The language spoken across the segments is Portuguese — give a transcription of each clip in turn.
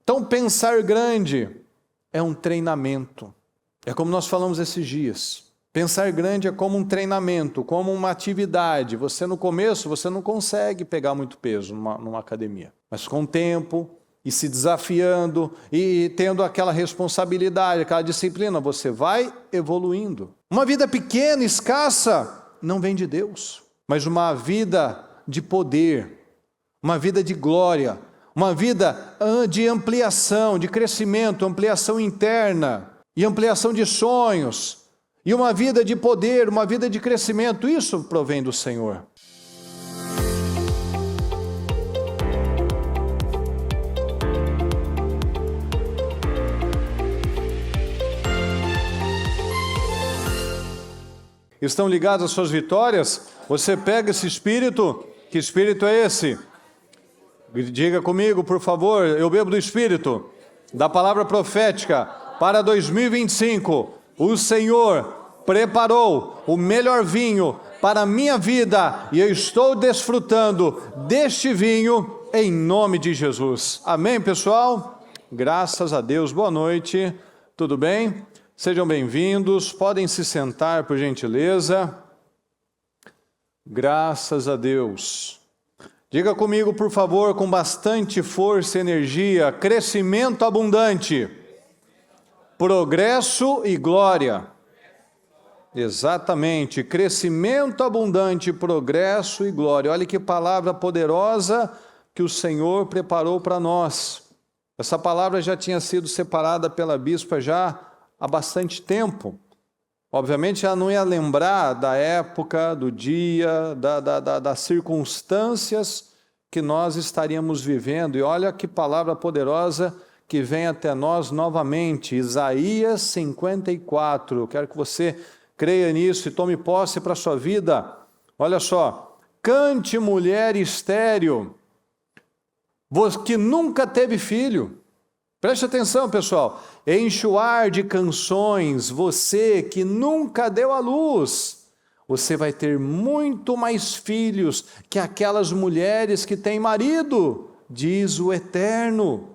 Então, pensar grande é um treinamento. É como nós falamos esses dias. Pensar grande é como um treinamento, como uma atividade. Você no começo, você não consegue pegar muito peso numa academia. Mas com o tempo, e se desafiando, e tendo aquela responsabilidade, aquela disciplina, você vai evoluindo. Uma vida pequena, escassa, não vem de Deus. Mas uma vida de poder, uma vida de glória, uma vida de ampliação, de crescimento, ampliação interna e ampliação de sonhos. E uma vida de poder, uma vida de crescimento, isso provém do Senhor. Estão ligados às suas vitórias? Você pega esse espírito, que espírito é esse? Diga comigo, por favor, eu bebo do espírito, da palavra profética, para 2025. O Senhor preparou o melhor vinho para a minha vida e eu estou desfrutando deste vinho em nome de Jesus. Amém, pessoal? Graças a Deus. Boa noite. Tudo bem? Sejam bem-vindos. Podem se sentar, por gentileza. Graças a Deus. Diga comigo, por favor, com bastante força e energia: crescimento abundante. Progresso e glória. Exatamente, crescimento abundante, progresso e glória. Olha que palavra poderosa que o Senhor preparou para nós. Essa palavra já tinha sido separada pela bispa já há bastante tempo. Obviamente ela não ia lembrar da época, do dia, das circunstâncias que nós estaríamos vivendo. E olha que palavra poderosa que vem até nós novamente, Isaías 54, eu quero que você creia nisso e tome posse para a sua vida. Olha só, cante mulher estéril, você que nunca teve filho, preste atenção pessoal, enxoar de canções, você que nunca deu à luz, você vai ter muito mais filhos que aquelas mulheres que têm marido, diz o Eterno.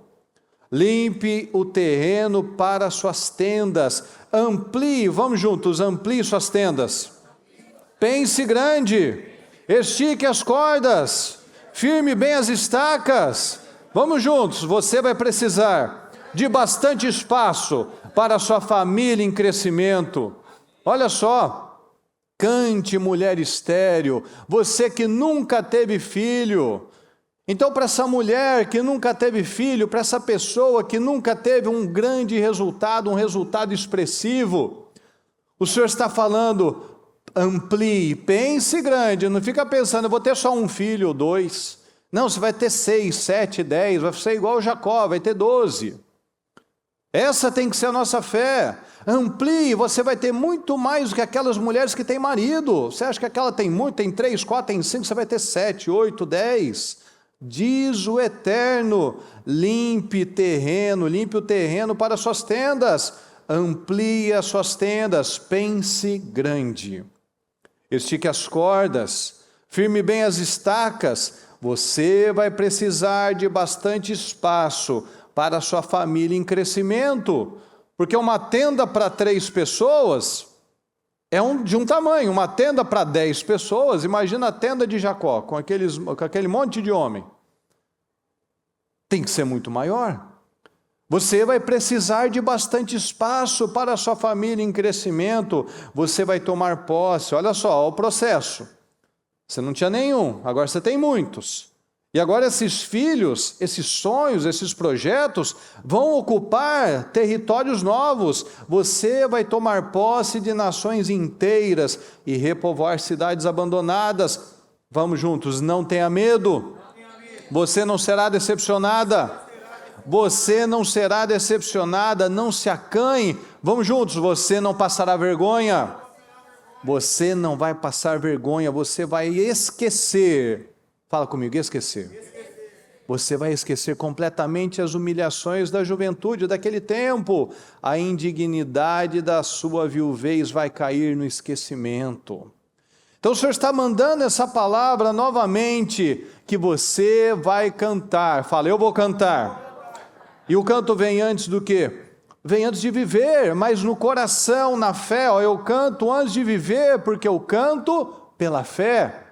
Limpe o terreno para suas tendas, amplie, vamos juntos, amplie suas tendas. Pense grande, estique as cordas, firme bem as estacas. Vamos juntos, você vai precisar de bastante espaço para a sua família em crescimento. Olha só, cante mulher estéril, você que nunca teve filho. Então, para essa mulher que nunca teve filho, para essa pessoa que nunca teve um grande resultado, um resultado expressivo, o Senhor está falando, amplie, pense grande, não fica pensando, eu vou ter só um filho ou dois. Não, você vai ter 6, 7, 10, vai ser igual Jacó, vai ter 12. Essa tem que ser a nossa fé. Amplie, você vai ter muito mais do que aquelas mulheres que têm marido. Você acha que aquela tem muito, tem 3, 4, tem 5, você vai ter 7, 8, 10. Diz o Eterno, limpe o terreno para suas tendas, amplie as suas tendas, pense grande. Estique as cordas, firme bem as estacas, você vai precisar de bastante espaço para a sua família em crescimento, porque uma tenda para 3 pessoas é de um tamanho, uma tenda para 10 pessoas, imagina a tenda de Jacó, com aquele monte de homem. Tem que ser muito maior. Você vai precisar de bastante espaço para a sua família em crescimento, você vai tomar posse, olha só o processo. Você não tinha nenhum, agora você tem muitos. E agora esses filhos, esses sonhos, esses projetos vão ocupar territórios novos. Você vai tomar posse de nações inteiras e repovoar cidades abandonadas. Vamos juntos, não tenha medo. Você não será decepcionada. Você não será decepcionada, não se acanhe. Vamos juntos, você não passará vergonha. Você não vai passar vergonha, você vai esquecer. Fala comigo, esquecer. Você vai esquecer completamente as humilhações da juventude daquele tempo. A indignidade da sua viuvez vai cair no esquecimento. Então o Senhor está mandando essa palavra novamente, que você vai cantar. Fala, eu vou cantar. E o canto vem antes do quê? Vem antes de viver, mas no coração, na fé, ó, eu canto antes de viver, porque eu canto pela fé.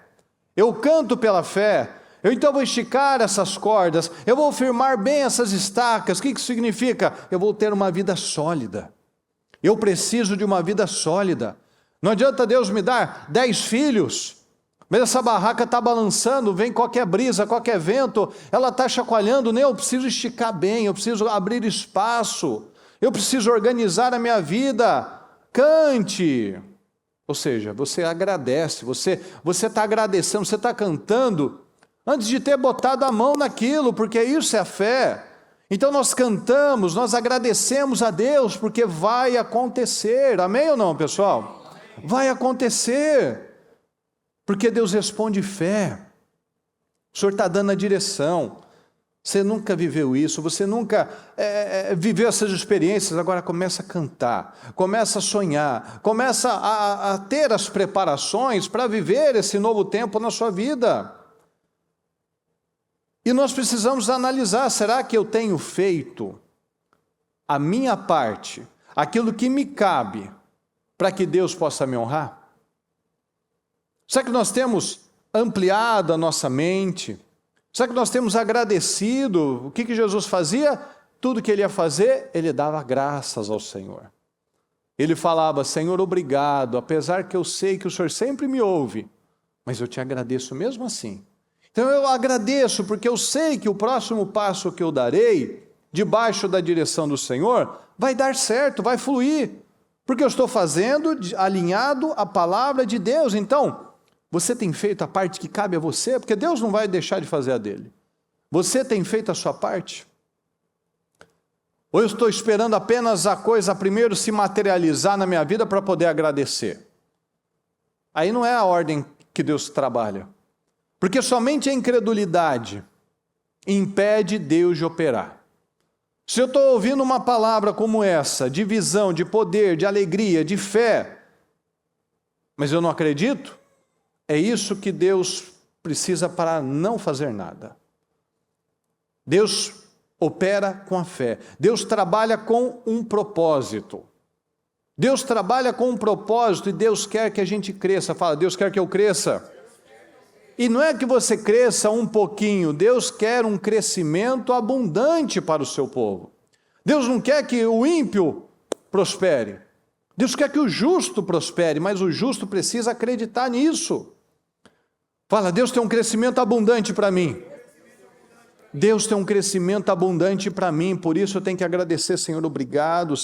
Eu canto pela fé. Eu então vou esticar essas cordas, eu vou firmar bem essas estacas. O que isso significa? Eu vou ter uma vida sólida. Eu preciso de uma vida sólida. Não adianta Deus me dar 10 filhos, mas essa barraca está balançando, vem qualquer brisa, qualquer vento, ela está chacoalhando, nem eu preciso esticar bem, eu preciso abrir espaço, eu preciso organizar a minha vida. Cante. Ou seja, você agradece, você está agradecendo, você está cantando, antes de ter botado a mão naquilo, porque isso é a fé. Então nós cantamos, nós agradecemos a Deus, porque vai acontecer. Amém ou não, pessoal? Vai acontecer, porque Deus responde fé. O Senhor está dando a direção. Você nunca viveu isso, você nunca viveu essas experiências, agora começa a cantar, começa a sonhar, começa a ter as preparações para viver esse novo tempo na sua vida. E nós precisamos analisar, será que eu tenho feito a minha parte, aquilo que me cabe, para que Deus possa me honrar? Será que nós temos ampliado a nossa mente? Será que nós temos agradecido? O que Jesus fazia? Tudo que ele ia fazer, ele dava graças ao Senhor. Ele falava, Senhor, obrigado, apesar que eu sei que o Senhor sempre me ouve, mas eu te agradeço mesmo assim. Então eu agradeço, porque eu sei que o próximo passo que eu darei, debaixo da direção do Senhor, vai dar certo, vai fluir, porque eu estou fazendo alinhado à palavra de Deus. Então, você tem feito a parte que cabe a você, porque Deus não vai deixar de fazer a dele. Você tem feito a sua parte? Ou eu estou esperando apenas a coisa primeiro se materializar na minha vida para poder agradecer? Aí não é a ordem que Deus trabalha. Porque somente a incredulidade impede Deus de operar. Se eu estou ouvindo uma palavra como essa, de visão, de poder, de alegria, de fé, mas eu não acredito, é isso que Deus precisa para não fazer nada. Deus opera com a fé. Deus trabalha com um propósito. Deus trabalha com um propósito e Deus quer que a gente cresça. Fala, Deus quer que eu cresça. E não é que você cresça um pouquinho, Deus quer um crescimento abundante para o seu povo. Deus não quer que o ímpio prospere. Deus quer que o justo prospere, mas o justo precisa acreditar nisso. Fala, Deus tem um crescimento abundante para mim. Deus tem um crescimento abundante para mim, por isso eu tenho que agradecer, Senhor, obrigado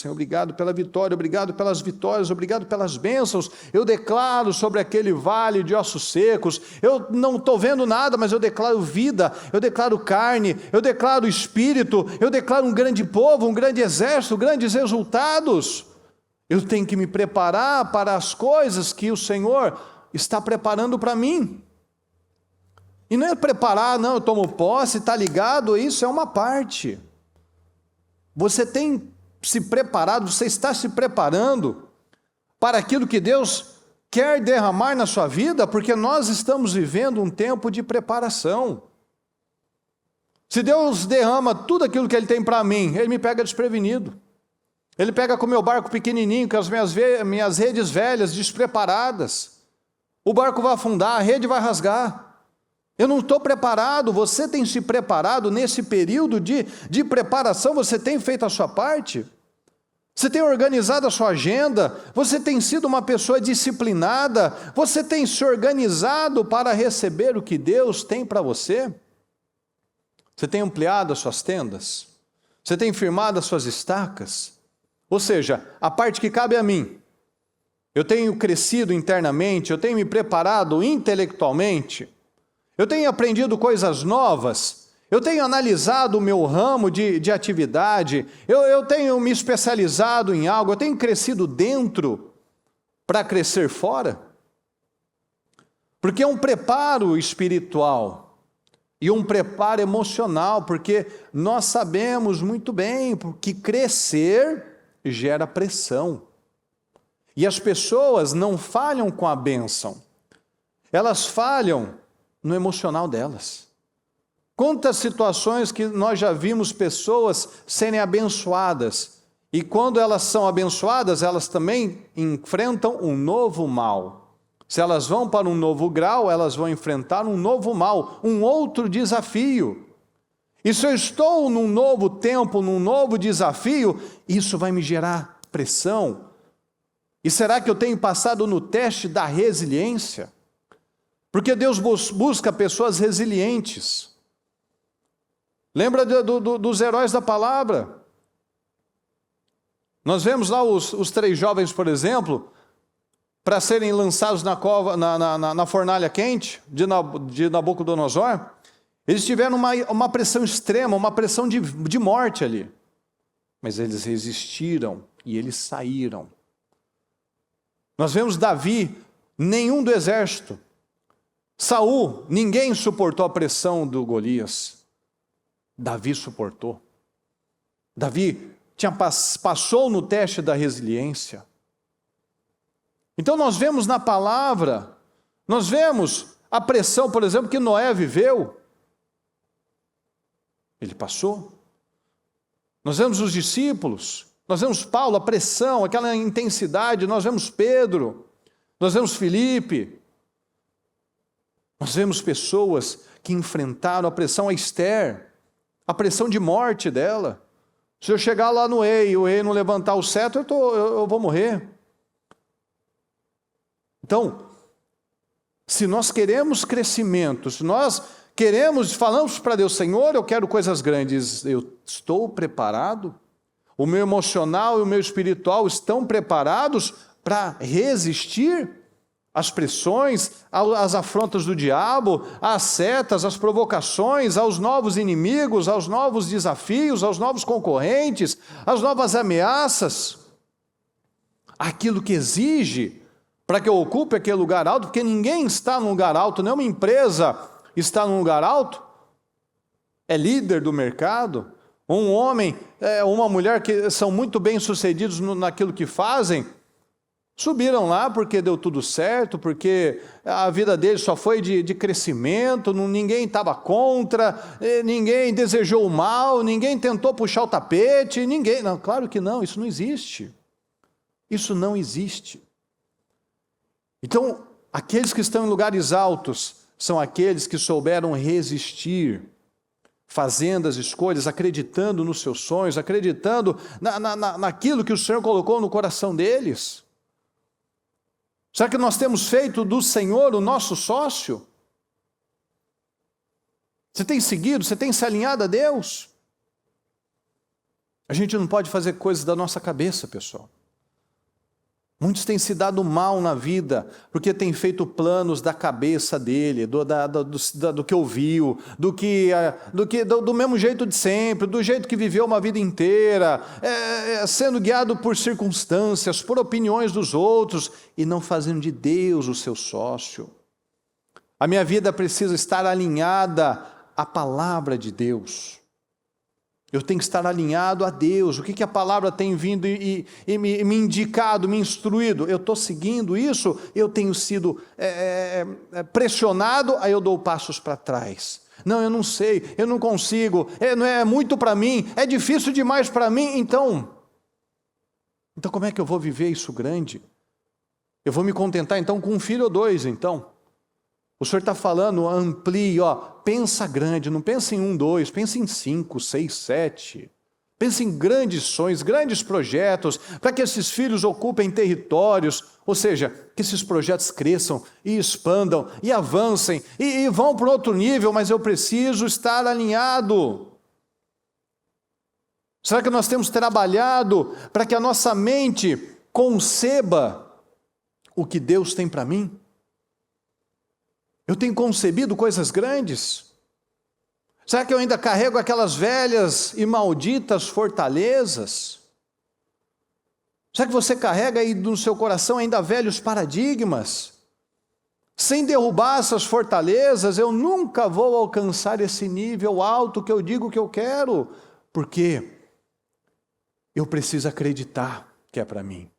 pela vitória, obrigado pelas vitórias, obrigado pelas bênçãos. Eu declaro sobre aquele vale de ossos secos, eu não estou vendo nada, mas eu declaro vida, eu declaro carne, eu declaro espírito, eu declaro um grande povo, um grande exército, grandes resultados. Eu tenho que me preparar para as coisas que o Senhor está preparando para mim. E não é preparar, não, eu tomo posse, está ligado, isso é uma parte. Você tem se preparado, você está se preparando para aquilo que Deus quer derramar na sua vida, porque nós estamos vivendo um tempo de preparação. Se Deus derrama tudo aquilo que Ele tem para mim, Ele me pega desprevenido. Ele pega com o meu barco pequenininho, com as minhas redes velhas, despreparadas. O barco vai afundar, a rede vai rasgar. Eu não estou preparado, você tem se preparado nesse período de preparação, você tem feito a sua parte? Você tem organizado a sua agenda? Você tem sido uma pessoa disciplinada? Você tem se organizado para receber o que Deus tem para você? Você tem ampliado as suas tendas? Você tem firmado as suas estacas? Ou seja, a parte que cabe a mim. Eu tenho crescido internamente, eu tenho me preparado intelectualmente, eu tenho aprendido coisas novas, eu tenho analisado o meu ramo de atividade, eu tenho me especializado em algo, eu tenho crescido dentro para crescer fora. Porque é um preparo espiritual e um preparo emocional, porque nós sabemos muito bem que crescer gera pressão. E as pessoas não falham com a bênção, elas falham no emocional delas. Quantas situações que nós já vimos pessoas serem abençoadas, e quando elas são abençoadas, elas também enfrentam um novo mal. Se elas vão para um novo grau, elas vão enfrentar um novo mal, um outro desafio. E se eu estou num novo tempo, num novo desafio, isso vai me gerar pressão. E será que eu tenho passado no teste da resiliência? Porque Deus busca pessoas resilientes. Lembra dos heróis da palavra? Nós vemos lá os 3 jovens, por exemplo, para serem lançados na fornalha quente de Nabucodonosor. Eles tiveram uma pressão extrema, uma pressão de morte ali. Mas eles resistiram e eles saíram. Nós vemos Davi, nenhum do exército. Saul, ninguém suportou a pressão do Golias. Davi suportou. Davi passou no teste da resiliência. Então nós vemos na palavra, nós vemos a pressão, por exemplo, que Noé viveu. Ele passou. Nós vemos os discípulos, nós vemos Paulo, a pressão, aquela intensidade, nós vemos Pedro, nós vemos Filipe. Nós vemos pessoas que enfrentaram a pressão, a Esther, a pressão de morte dela. Se eu chegar lá no rei e o rei não levantar o cetro, eu vou morrer. Então, se nós queremos crescimento, se nós falamos para Deus, Senhor, eu quero coisas grandes, eu estou preparado? O meu emocional e o meu espiritual estão preparados para resistir às pressões, às afrontas do diabo, às setas, às provocações, aos novos inimigos, aos novos desafios, aos novos concorrentes, às novas ameaças? Aquilo que exige para que eu ocupe aquele lugar alto, porque ninguém está num lugar alto, nenhuma empresa está num lugar alto, é líder do mercado, um homem, uma mulher que são muito bem sucedidos naquilo que fazem, subiram lá porque deu tudo certo, porque a vida deles só foi de crescimento, ninguém estava contra, ninguém desejou o mal, ninguém tentou puxar o tapete, ninguém, não, claro que não, isso não existe. Isso não existe. Então, aqueles que estão em lugares altos são aqueles que souberam resistir, fazendo as escolhas, acreditando nos seus sonhos, acreditando naquilo que o Senhor colocou no coração deles. Será que nós temos feito do Senhor o nosso sócio? Você tem seguido, você tem se alinhado a Deus? A gente não pode fazer coisas da nossa cabeça, pessoal. Muitos têm se dado mal na vida, porque têm feito planos da cabeça dele, do que ouviu, do mesmo jeito de sempre, do jeito que viveu uma vida inteira, sendo guiado por circunstâncias, por opiniões dos outros, e não fazendo de Deus o seu sócio. A minha vida precisa estar alinhada à palavra de Deus. Eu tenho que estar alinhado a Deus. O que a palavra tem vindo e me indicado, me instruído? Eu estou seguindo isso, eu tenho sido pressionado, aí eu dou passos para trás. Não, eu não sei, eu não consigo, não é muito para mim, é difícil demais para mim, então como é que eu vou viver isso grande? Eu vou me contentar então com 1 filho ou 2, então? O Senhor está falando, amplie, pensa grande, não pensa em 1, 2, pensa em 5, 6, 7. Pensa em grandes sonhos, grandes projetos, para que esses filhos ocupem territórios, ou seja, que esses projetos cresçam e expandam e avancem e vão para outro nível, mas eu preciso estar alinhado. Será que nós temos trabalhado para que a nossa mente conceba o que Deus tem para mim? Eu tenho concebido coisas grandes? Será que eu ainda carrego aquelas velhas e malditas fortalezas? Será que você carrega aí no seu coração ainda velhos paradigmas? Sem derrubar essas fortalezas, eu nunca vou alcançar esse nível alto que eu digo que eu quero. Por quê? Eu preciso acreditar que é para mim.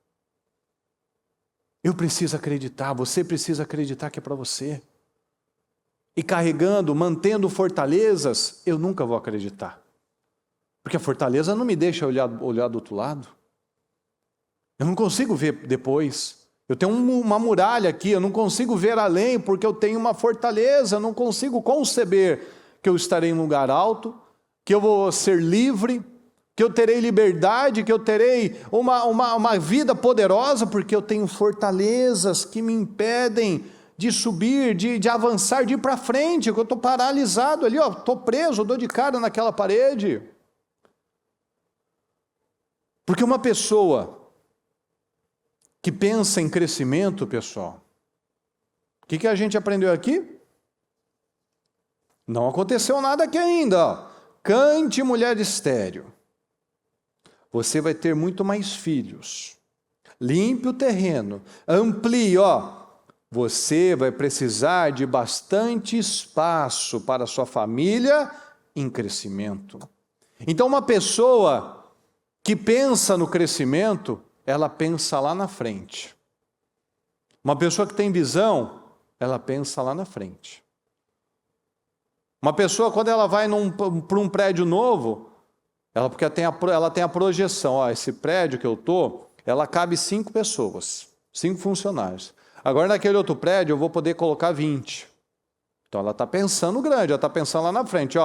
Eu preciso acreditar, você precisa acreditar que é para você. e carregando, mantendo fortalezas, eu nunca vou acreditar. Porque a fortaleza não me deixa olhar do outro lado. Eu não consigo ver depois. Eu tenho uma muralha aqui, eu não consigo ver além, porque eu tenho uma fortaleza, eu não consigo conceber que eu estarei em um lugar alto, que eu vou ser livre, que eu terei liberdade, que eu terei uma vida poderosa, porque eu tenho fortalezas que me impedem de subir, de avançar, de ir para frente, que eu estou paralisado ali, estou preso, dou de cara naquela parede. Porque uma pessoa que pensa em crescimento, pessoal, o que a gente aprendeu aqui? Não aconteceu nada aqui ainda. Cante, mulher estéril. Você vai ter muito mais filhos. Limpe o terreno. Amplie, Você vai precisar de bastante espaço para a sua família em crescimento. Então, uma pessoa que pensa no crescimento, ela pensa lá na frente. Uma pessoa que tem visão, ela pensa lá na frente. Uma pessoa, quando ela vai para um prédio novo, porque ela tem a projeção, esse prédio que eu estou, ela cabe 5 pessoas, 5 funcionários. Agora naquele outro prédio eu vou poder colocar 20. Então ela está pensando grande, ela está pensando lá na frente,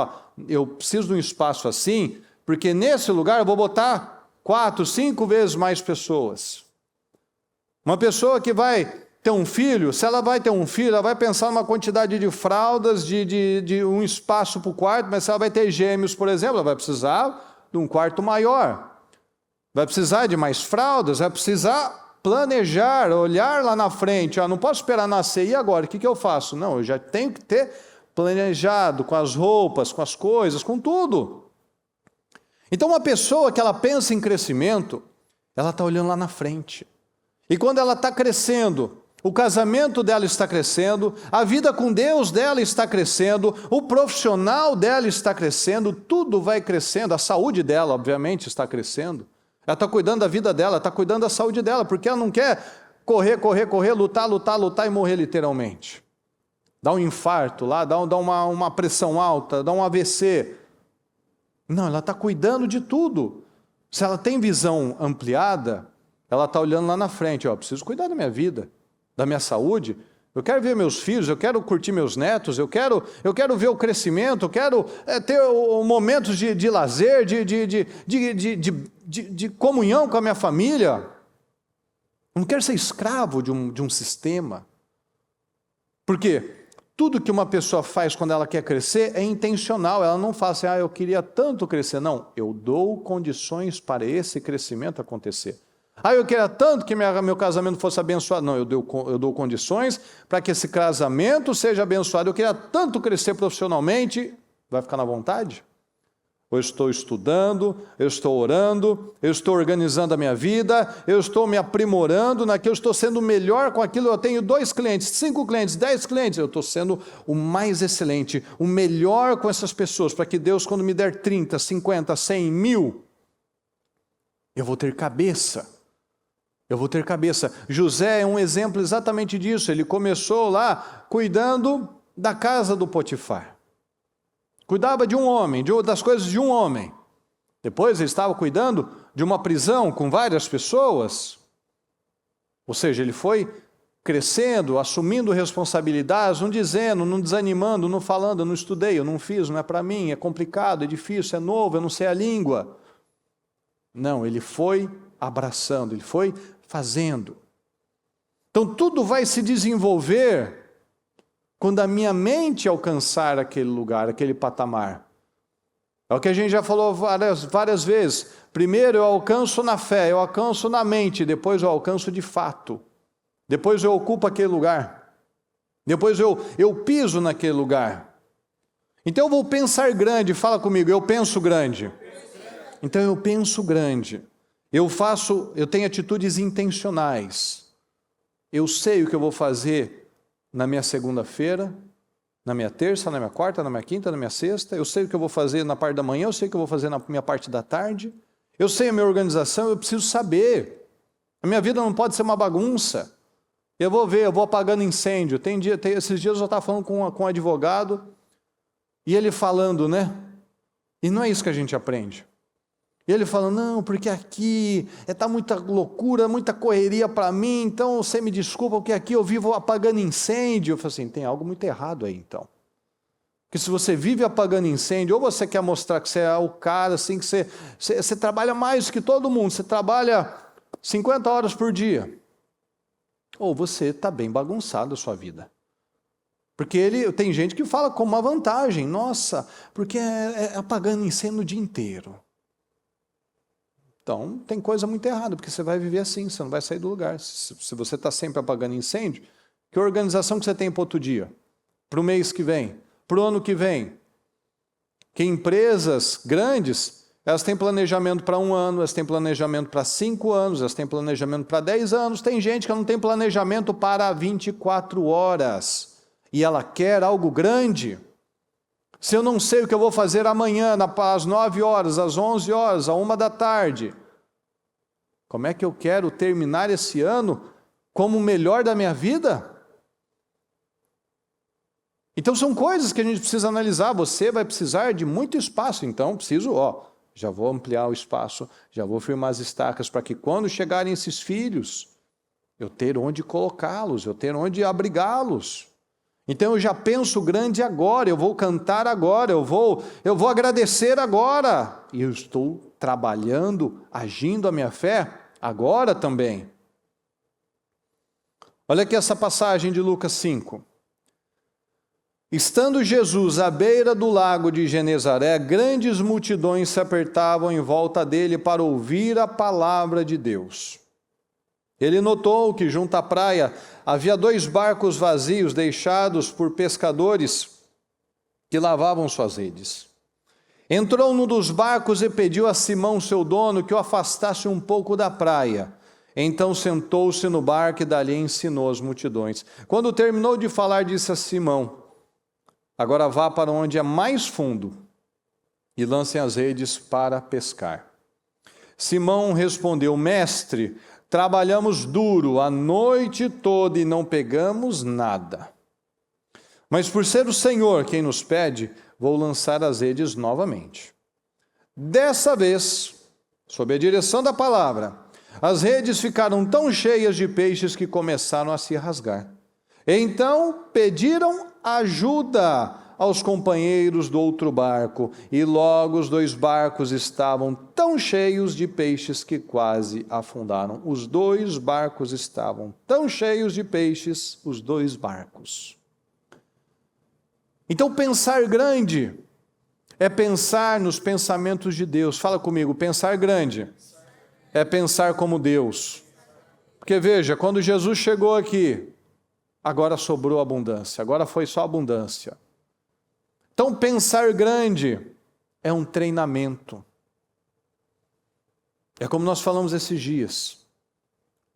eu preciso de um espaço assim, porque nesse lugar eu vou botar 4, 5 vezes mais pessoas. Uma pessoa que vai ter um filho, se ela vai ter um filho, ela vai pensar numa quantidade de fraldas, de um espaço para o quarto, mas se ela vai ter gêmeos, por exemplo, ela vai precisar de um quarto maior. Vai precisar de mais fraldas, vai precisar planejar, olhar lá na frente. Não posso esperar nascer, e agora? O que eu faço? Não, eu já tenho que ter planejado com as roupas, com as coisas, com tudo. Então uma pessoa que ela pensa em crescimento, ela está olhando lá na frente. E quando ela está crescendo, o casamento dela está crescendo, a vida com Deus dela está crescendo, o profissional dela está crescendo, tudo vai crescendo, a saúde dela, obviamente, está crescendo. Ela está cuidando da vida dela, está cuidando da saúde dela, porque ela não quer correr, lutar e morrer literalmente. Dá um infarto lá, dá uma pressão alta, dá um AVC. Não, ela está cuidando de tudo. Se ela tem visão ampliada, ela está olhando lá na frente, preciso cuidar da minha vida, da minha saúde, eu quero ver meus filhos, eu quero curtir meus netos, eu quero ver o crescimento, eu quero ter momentos de lazer, de comunhão com a minha família. Eu não quero ser escravo de um sistema. Por quê? Tudo que uma pessoa faz quando ela quer crescer é intencional, ela não fala assim, eu queria tanto crescer. Não, eu dou condições para esse crescimento acontecer. Eu queria tanto que meu casamento fosse abençoado. Não, eu dou condições para que esse casamento seja abençoado. Eu queria tanto crescer profissionalmente. Vai ficar na vontade? Eu estou estudando, eu estou orando, eu estou organizando a minha vida, eu estou me aprimorando naquilo, eu estou sendo melhor com aquilo. Eu tenho 2 clientes, 5 clientes, 10 clientes. Eu estou sendo o mais excelente, o melhor com essas pessoas, para que Deus, quando me der 30, 50, 100, 1000, eu vou ter cabeça. Eu vou ter cabeça. José é um exemplo exatamente disso. Ele começou lá cuidando da casa do Potifar. Cuidava de um homem, das coisas de um homem. Depois ele estava cuidando de uma prisão com várias pessoas. Ou seja, ele foi crescendo, assumindo responsabilidades, não dizendo, não desanimando, não falando, eu não estudei, eu não fiz, não é para mim, é complicado, é difícil, é novo, eu não sei a língua. Não, ele foi abraçando, ele foi fazendo. Então tudo vai se desenvolver quando a minha mente alcançar aquele lugar, aquele patamar. É o que a gente já falou várias vezes. Primeiro eu alcanço na fé, eu alcanço na mente, depois eu alcanço de fato. Depois eu ocupo aquele lugar. Depois eu piso naquele lugar. Então eu vou pensar grande, fala comigo, eu penso grande. Então eu penso grande. Eu tenho atitudes intencionais. Eu sei o que eu vou fazer na minha segunda-feira, na minha terça, na minha quarta, na minha quinta, na minha sexta. Eu sei o que eu vou fazer na parte da manhã, eu sei o que eu vou fazer na minha parte da tarde. Eu sei a minha organização, eu preciso saber. A minha vida não pode ser uma bagunça. Eu vou ver, eu vou apagando incêndio. Esses dias eu estava falando com um advogado, e ele falando, né? E não é isso que a gente aprende. E ele falando, não, porque aqui está muita loucura, muita correria para mim, então você me desculpa, porque aqui eu vivo apagando incêndio. Eu falei assim, tem algo muito errado aí então. Porque se você vive apagando incêndio, ou você quer mostrar que você é o cara, assim, que você trabalha mais que todo mundo, você trabalha 50 horas por dia, ou você está bem bagunçado a sua vida. Porque tem gente que fala como uma vantagem, nossa, porque é apagando incêndio o dia inteiro. Então, tem coisa muito errada, porque você vai viver assim, você não vai sair do lugar. Se você está sempre apagando incêndio, que organização que você tem para outro dia? Para o mês que vem? Para o ano que vem? Que empresas grandes, elas têm planejamento para 1 ano, elas têm planejamento para 5 anos, elas têm planejamento para 10 anos. Tem gente que não tem planejamento para 24 horas. E ela quer algo grande. Se eu não sei o que eu vou fazer amanhã, às 9 horas, às 11 horas, à 1 da tarde, como é que eu quero terminar esse ano como o melhor da minha vida? Então são coisas que a gente precisa analisar. Você vai precisar de muito espaço, então preciso, já vou ampliar o espaço, já vou firmar as estacas para que quando chegarem esses filhos, eu ter onde colocá-los, eu ter onde abrigá-los. Então eu já penso grande agora, eu vou cantar agora, eu vou agradecer agora. E eu estou trabalhando, agindo a minha fé agora também. Olha aqui essa passagem de Lucas 5. Estando Jesus à beira do lago de Genezaré, grandes multidões se apertavam em volta dele para ouvir a palavra de Deus. Ele notou que junto à praia havia 2 barcos vazios deixados por pescadores que lavavam suas redes. Entrou num dos barcos e pediu a Simão, seu dono, que o afastasse um pouco da praia. Então sentou-se no barco e dali ensinou as multidões. Quando terminou de falar, disse a Simão, agora vá para onde é mais fundo e lancem as redes para pescar. Simão respondeu, mestre, trabalhamos duro a noite toda e não pegamos nada. Mas por ser o Senhor quem nos pede, vou lançar as redes novamente. Dessa vez, sob a direção da palavra, as redes ficaram tão cheias de peixes que começaram a se rasgar. Então pediram ajuda aos companheiros do outro barco, e logo os 2 barcos estavam tão cheios de peixes que quase afundaram. Os 2 barcos estavam tão cheios de peixes, os 2 barcos. Então pensar grande é pensar nos pensamentos de Deus. Fala comigo, pensar grande é pensar como Deus. Porque veja, quando Jesus chegou aqui, agora sobrou abundância, agora foi só abundância. Então, pensar grande é um treinamento. É como nós falamos esses dias.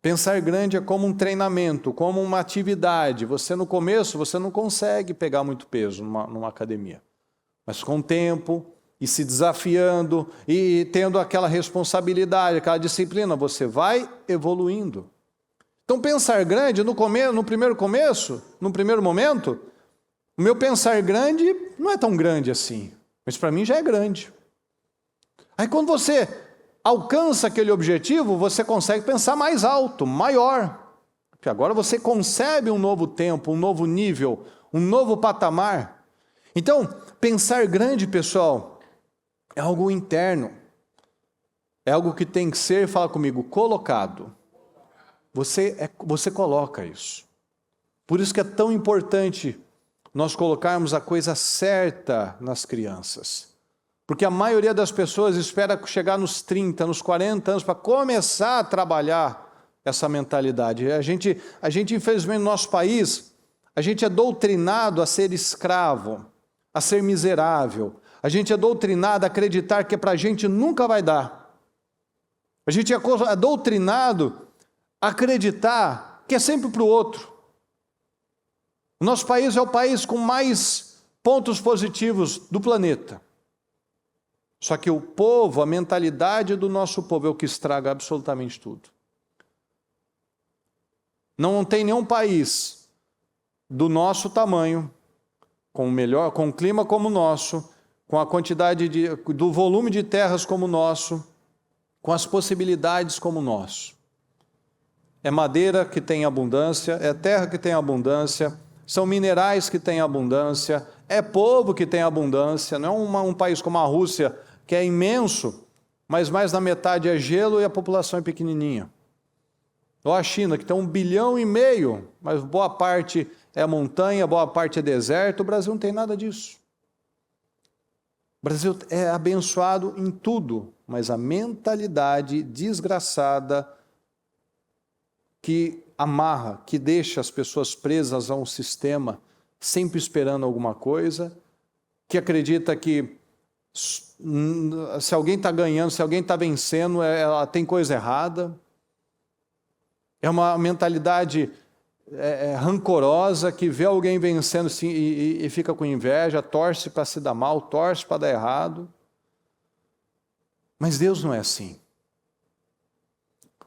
Pensar grande é como um treinamento, como uma atividade. Você no começo, você não consegue pegar muito peso numa academia. Mas com o tempo, e se desafiando, e tendo aquela responsabilidade, aquela disciplina, você vai evoluindo. Então, pensar grande, no primeiro momento, o meu pensar grande não é tão grande assim, mas para mim já é grande. Aí quando você alcança aquele objetivo, você consegue pensar mais alto, maior. Porque agora você concebe um novo tempo, um novo nível, um novo patamar. Então, pensar grande, pessoal, é algo interno. É algo que tem que ser, fala comigo, colocado. Você coloca isso. Por isso que é tão importante nós colocarmos a coisa certa nas crianças. Porque a maioria das pessoas espera chegar nos 30, nos 40 anos para começar a trabalhar essa mentalidade. A gente, infelizmente, no nosso país, a gente é doutrinado a ser escravo, a ser miserável. A gente é doutrinado a acreditar que para a gente nunca vai dar. A gente é doutrinado a acreditar que é sempre para o outro. O nosso país é o país com mais pontos positivos do planeta. Só que o povo, a mentalidade do nosso povo é o que estraga absolutamente tudo. Não tem nenhum país do nosso tamanho, com um clima como o nosso, com a quantidade do volume de terras como o nosso, com as possibilidades como o nosso. É madeira que tem abundância, é terra que tem abundância, são minerais que têm abundância, é povo que tem abundância, não é um país como a Rússia, que é imenso, mas mais da metade é gelo e a população é pequenininha. Ou a China, que tem 1,5 bilhão, mas boa parte é montanha, boa parte é deserto. O Brasil não tem nada disso. O Brasil é abençoado em tudo, mas a mentalidade desgraçada que amarra, que deixa as pessoas presas a um sistema, sempre esperando alguma coisa, que acredita que se alguém está ganhando, se alguém está vencendo, ela tem coisa errada. É uma mentalidade rancorosa, que vê alguém vencendo e fica com inveja, torce para se dar mal, torce para dar errado. Mas Deus não é assim.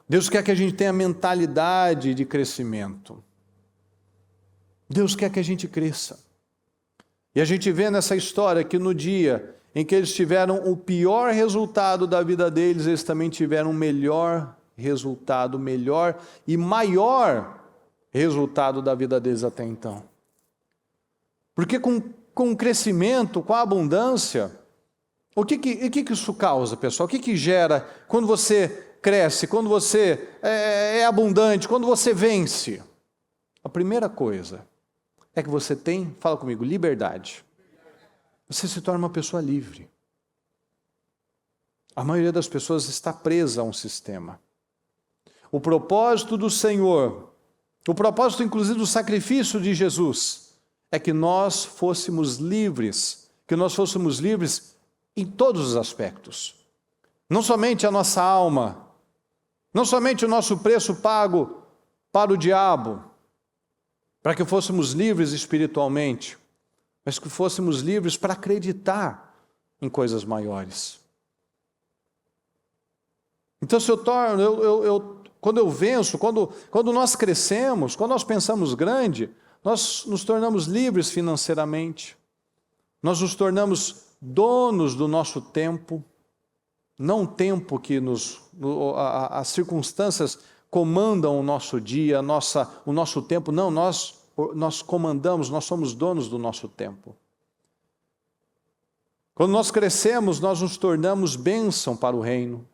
Deus quer que a gente tenha mentalidade de crescimento. Deus quer que a gente cresça. E a gente vê nessa história que no dia em que eles tiveram o pior resultado da vida deles, eles também tiveram o melhor resultado, melhor e maior resultado da vida deles até então. Porque com o crescimento, com a abundância, o que isso causa, pessoal? O que gera quando você cresce, quando você é abundante, quando você vence? A primeira coisa é que você tem, fala comigo, liberdade. Você se torna uma pessoa livre. A maioria das pessoas está presa a um sistema. O propósito do Senhor, o propósito inclusive do sacrifício de Jesus, é que nós fôssemos livres, em todos os aspectos. Não somente a nossa alma, não somente o nosso preço pago para o diabo, para que fôssemos livres espiritualmente, mas que fôssemos livres para acreditar em coisas maiores. Então, se quando eu venço, quando nós crescemos, quando nós pensamos grande, nós nos tornamos livres financeiramente, nós nos tornamos donos do nosso tempo, não o tempo que as circunstâncias comandam o nosso dia, o nosso tempo, não, nós comandamos, nós somos donos do nosso tempo. Quando nós crescemos, nós nos tornamos bênção para o reino.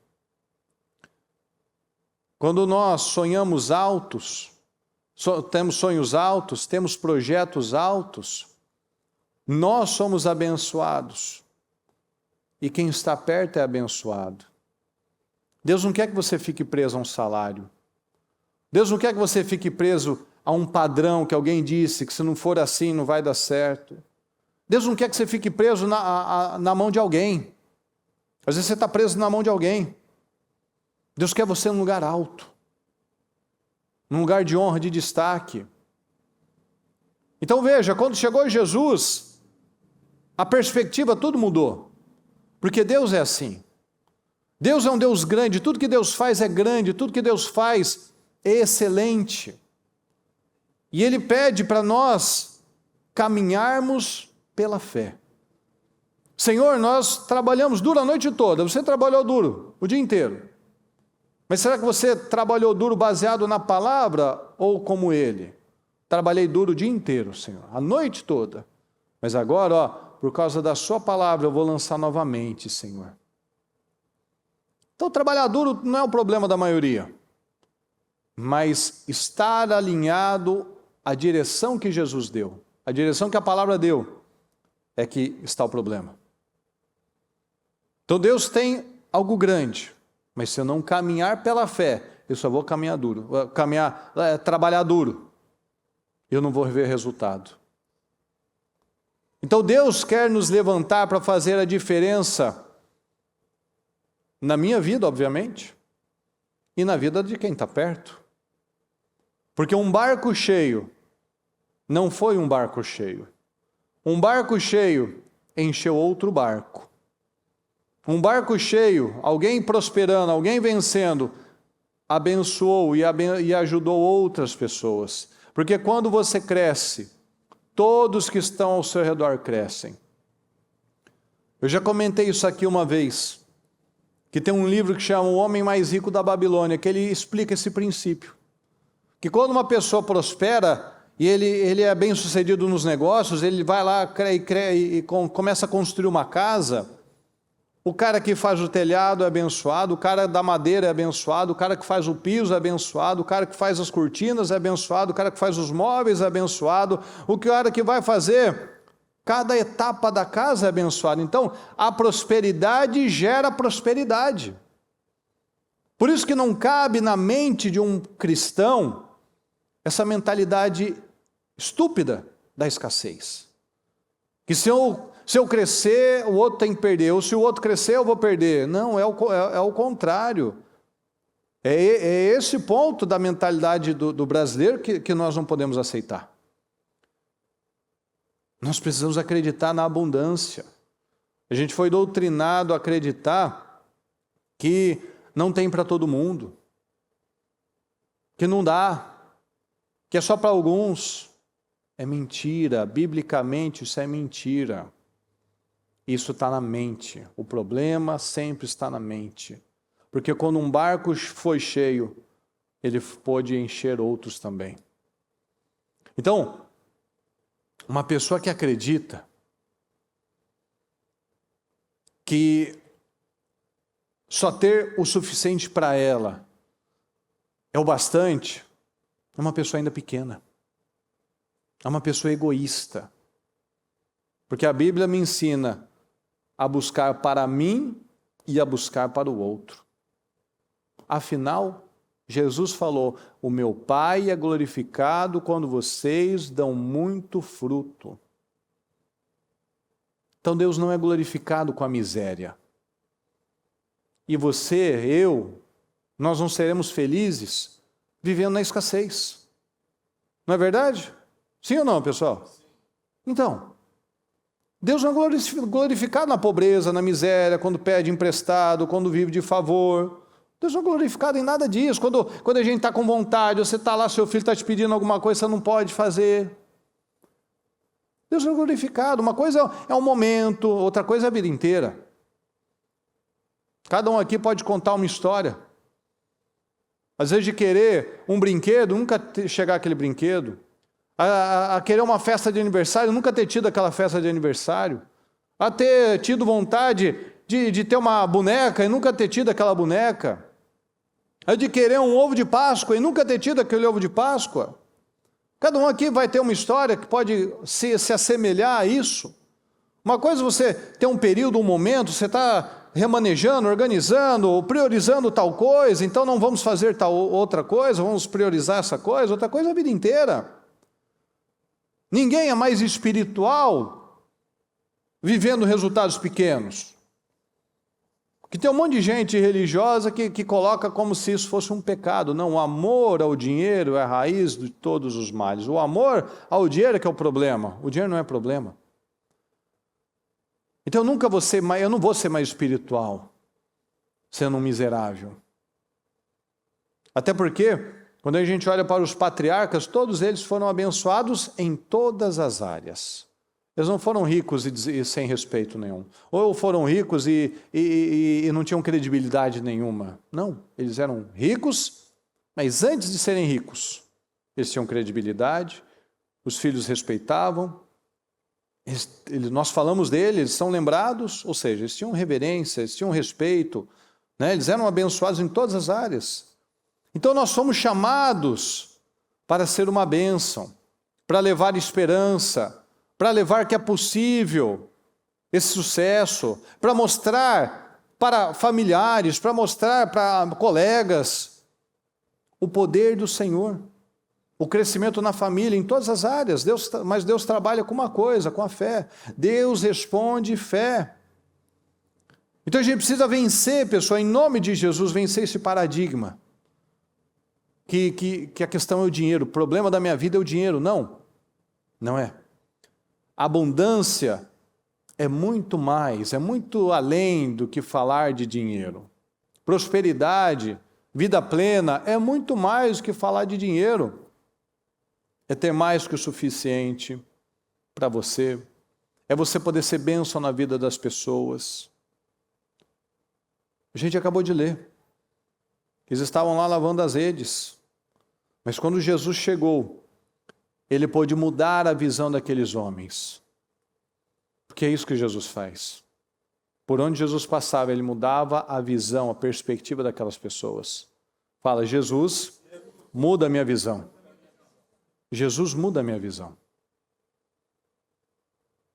Quando nós sonhamos altos, temos sonhos altos, temos projetos altos, nós somos abençoados. E quem está perto é abençoado. Deus não quer que você fique preso a um salário. Deus não quer que você fique preso a um padrão que alguém disse, que se não for assim não vai dar certo. Deus não quer que você fique preso na mão de alguém. Às vezes você está preso na mão de alguém. Deus quer você num lugar alto, num lugar de honra, de destaque. Então veja, quando chegou Jesus, a perspectiva tudo mudou. Porque Deus é assim. Deus é um Deus grande, tudo que Deus faz é grande, tudo que Deus faz é excelente. E Ele pede para nós caminharmos pela fé. Senhor, nós trabalhamos duro a noite toda, você trabalhou duro o dia inteiro. Mas será que você trabalhou duro baseado na palavra ou como Ele? Trabalhei duro o dia inteiro, Senhor, a noite toda. Mas agora, por causa da sua palavra, eu vou lançar novamente, Senhor. Então, trabalhar duro não é o problema da maioria, mas estar alinhado à direção que Jesus deu, a direção que a palavra deu, é que está o problema. Então, Deus tem algo grande, mas se eu não caminhar pela fé, eu só vou caminhar duro, trabalhar duro, eu não vou ver resultado. Então Deus quer nos levantar para fazer a diferença na minha vida, obviamente, e na vida de quem está perto. Porque um barco cheio não foi um barco cheio. Um barco cheio encheu outro barco. Um barco cheio, alguém prosperando, alguém vencendo, abençoou e ajudou outras pessoas. Porque quando você cresce, todos que estão ao seu redor crescem. Eu já comentei isso aqui uma vez, que tem um livro que chama O Homem Mais Rico da Babilônia, que ele explica esse princípio. Que quando uma pessoa prospera e ele é bem sucedido nos negócios, ele vai lá e começa a construir uma casa, o cara que faz o telhado é abençoado, o cara da madeira é abençoado, o cara que faz o piso é abençoado, o cara que faz as cortinas é abençoado, o cara que faz os móveis é abençoado, o cara que vai fazer cada etapa da casa é abençoado. Então, a prosperidade gera prosperidade. Por isso que não cabe na mente de um cristão essa mentalidade estúpida da escassez. Que se eu crescer, o outro tem que perder, ou se o outro crescer, eu vou perder. Não, é o contrário. É esse ponto da mentalidade do brasileiro que nós não podemos aceitar. Nós precisamos acreditar na abundância. A gente foi doutrinado a acreditar que não tem para todo mundo, que não dá, que é só para alguns. É mentira, biblicamente isso é mentira. Isso está na mente, o problema sempre está na mente. Porque quando um barco foi cheio, ele pôde encher outros também. Então, uma pessoa que acredita que só ter o suficiente para ela é o bastante, é uma pessoa ainda pequena. É uma pessoa egoísta. Porque a Bíblia me ensina a buscar para mim e a buscar para o outro. Afinal, Jesus falou: o meu Pai é glorificado quando vocês dão muito fruto. Então Deus não é glorificado com a miséria. E você, nós não seremos felizes vivendo na escassez. Não é verdade? Sim ou não, pessoal? Então, Deus não é glorificado na pobreza, na miséria, quando pede emprestado, quando vive de favor. Deus não é glorificado em nada disso. Quando a gente está com vontade, você está lá, seu filho está te pedindo alguma coisa, você não pode fazer. Deus não é glorificado. Uma coisa é um momento, outra coisa é a vida inteira. Cada um aqui pode contar uma história. Às vezes de querer um brinquedo, nunca chegar aquele brinquedo. A querer uma festa de aniversário, nunca ter tido aquela festa de aniversário. A ter tido vontade de ter uma boneca e nunca ter tido aquela boneca. A de querer um ovo de Páscoa e nunca ter tido aquele ovo de Páscoa. Cada um aqui vai ter uma história que pode se assemelhar a isso. Uma coisa é você ter um período, um momento, você está remanejando, organizando, priorizando tal coisa, então não vamos fazer tal outra coisa, vamos priorizar essa coisa, outra coisa a vida inteira. Ninguém é mais espiritual vivendo resultados pequenos. Porque tem um monte de gente religiosa que coloca como se isso fosse um pecado. Não, o amor ao dinheiro é a raiz de todos os males. O amor ao dinheiro é que é o problema. O dinheiro não é problema. Então eu não vou ser mais espiritual sendo um miserável. Até porque, quando a gente olha para os patriarcas, todos eles foram abençoados em todas as áreas. Eles não foram ricos e sem respeito nenhum. Ou foram ricos e não tinham credibilidade nenhuma. Não, eles eram ricos, mas antes de serem ricos, eles tinham credibilidade, os filhos respeitavam, nós falamos deles, eles são lembrados, ou seja, eles tinham reverência, eles tinham respeito, né? Eles eram abençoados em todas as áreas. Então nós somos chamados para ser uma bênção, para levar esperança, para levar que é possível esse sucesso, para mostrar para familiares, para mostrar para colegas o poder do Senhor, o crescimento na família, em todas as áreas. Mas Deus trabalha com uma coisa, com a fé. Deus responde fé. Então a gente precisa vencer, pessoal, em nome de Jesus, vencer esse paradigma. Que a questão é o dinheiro, o problema da minha vida é o dinheiro. Não, não é. Abundância é muito mais, é muito além do que falar de dinheiro. Prosperidade vida plena, é muito mais do que falar de dinheiro. É ter mais que o suficiente para você. É você poder ser bênção na vida das pessoas. A gente acabou de ler. Eles estavam lá lavando as redes. Mas quando Jesus chegou, ele pôde mudar a visão daqueles homens. Porque é isso que Jesus faz. Por onde Jesus passava, ele mudava a visão, a perspectiva daquelas pessoas. Fala, Jesus, muda a minha visão. Jesus muda a minha visão.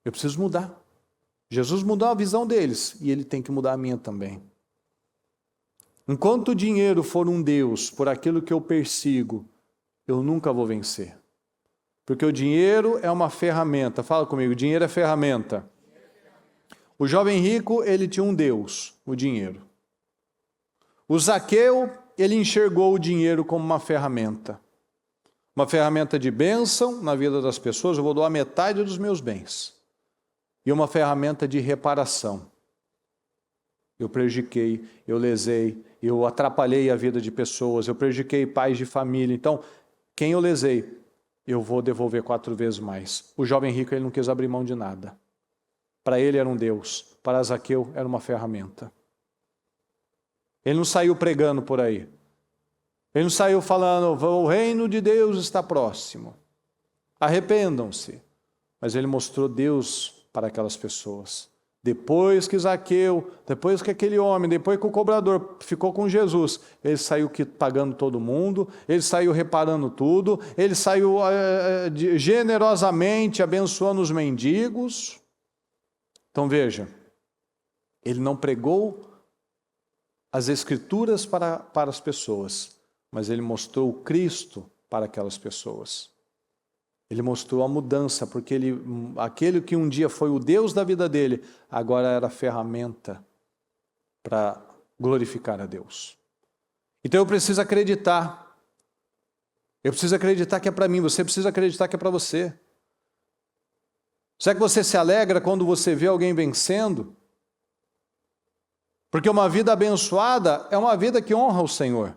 Eu preciso mudar. Jesus mudou a visão deles e ele tem que mudar a minha também. Enquanto o dinheiro for um Deus por aquilo que eu persigo, eu nunca vou vencer. Porque o dinheiro é uma ferramenta. Fala comigo, dinheiro é ferramenta. O jovem rico, ele tinha um Deus, o dinheiro. O Zaqueu, ele enxergou o dinheiro como uma ferramenta. Uma ferramenta de bênção na vida das pessoas, eu vou doar metade dos meus bens. E uma ferramenta de reparação. Eu prejudiquei, eu lesei, eu atrapalhei a vida de pessoas, eu prejudiquei pais de família. Então, quem eu lesei, eu vou devolver 4 vezes mais. O jovem rico, ele não quis abrir mão de nada. Para ele era um Deus, para Zaqueu era uma ferramenta. Ele não saiu pregando por aí. Ele não saiu falando, o reino de Deus está próximo. Arrependam-se. Mas ele mostrou Deus para aquelas pessoas. Depois que Zaqueu, depois que aquele homem, depois que o cobrador ficou com Jesus, ele saiu pagando todo mundo, ele saiu reparando tudo, ele saiu generosamente abençoando os mendigos. Então veja, ele não pregou as Escrituras para as pessoas, mas ele mostrou o Cristo para aquelas pessoas. Ele mostrou a mudança, porque aquele que um dia foi o Deus da vida dele, agora era ferramenta para glorificar a Deus. Então eu preciso acreditar. Eu preciso acreditar que é para mim, você precisa acreditar que é para você. Será que você se alegra quando você vê alguém vencendo? Porque uma vida abençoada é uma vida que honra o Senhor.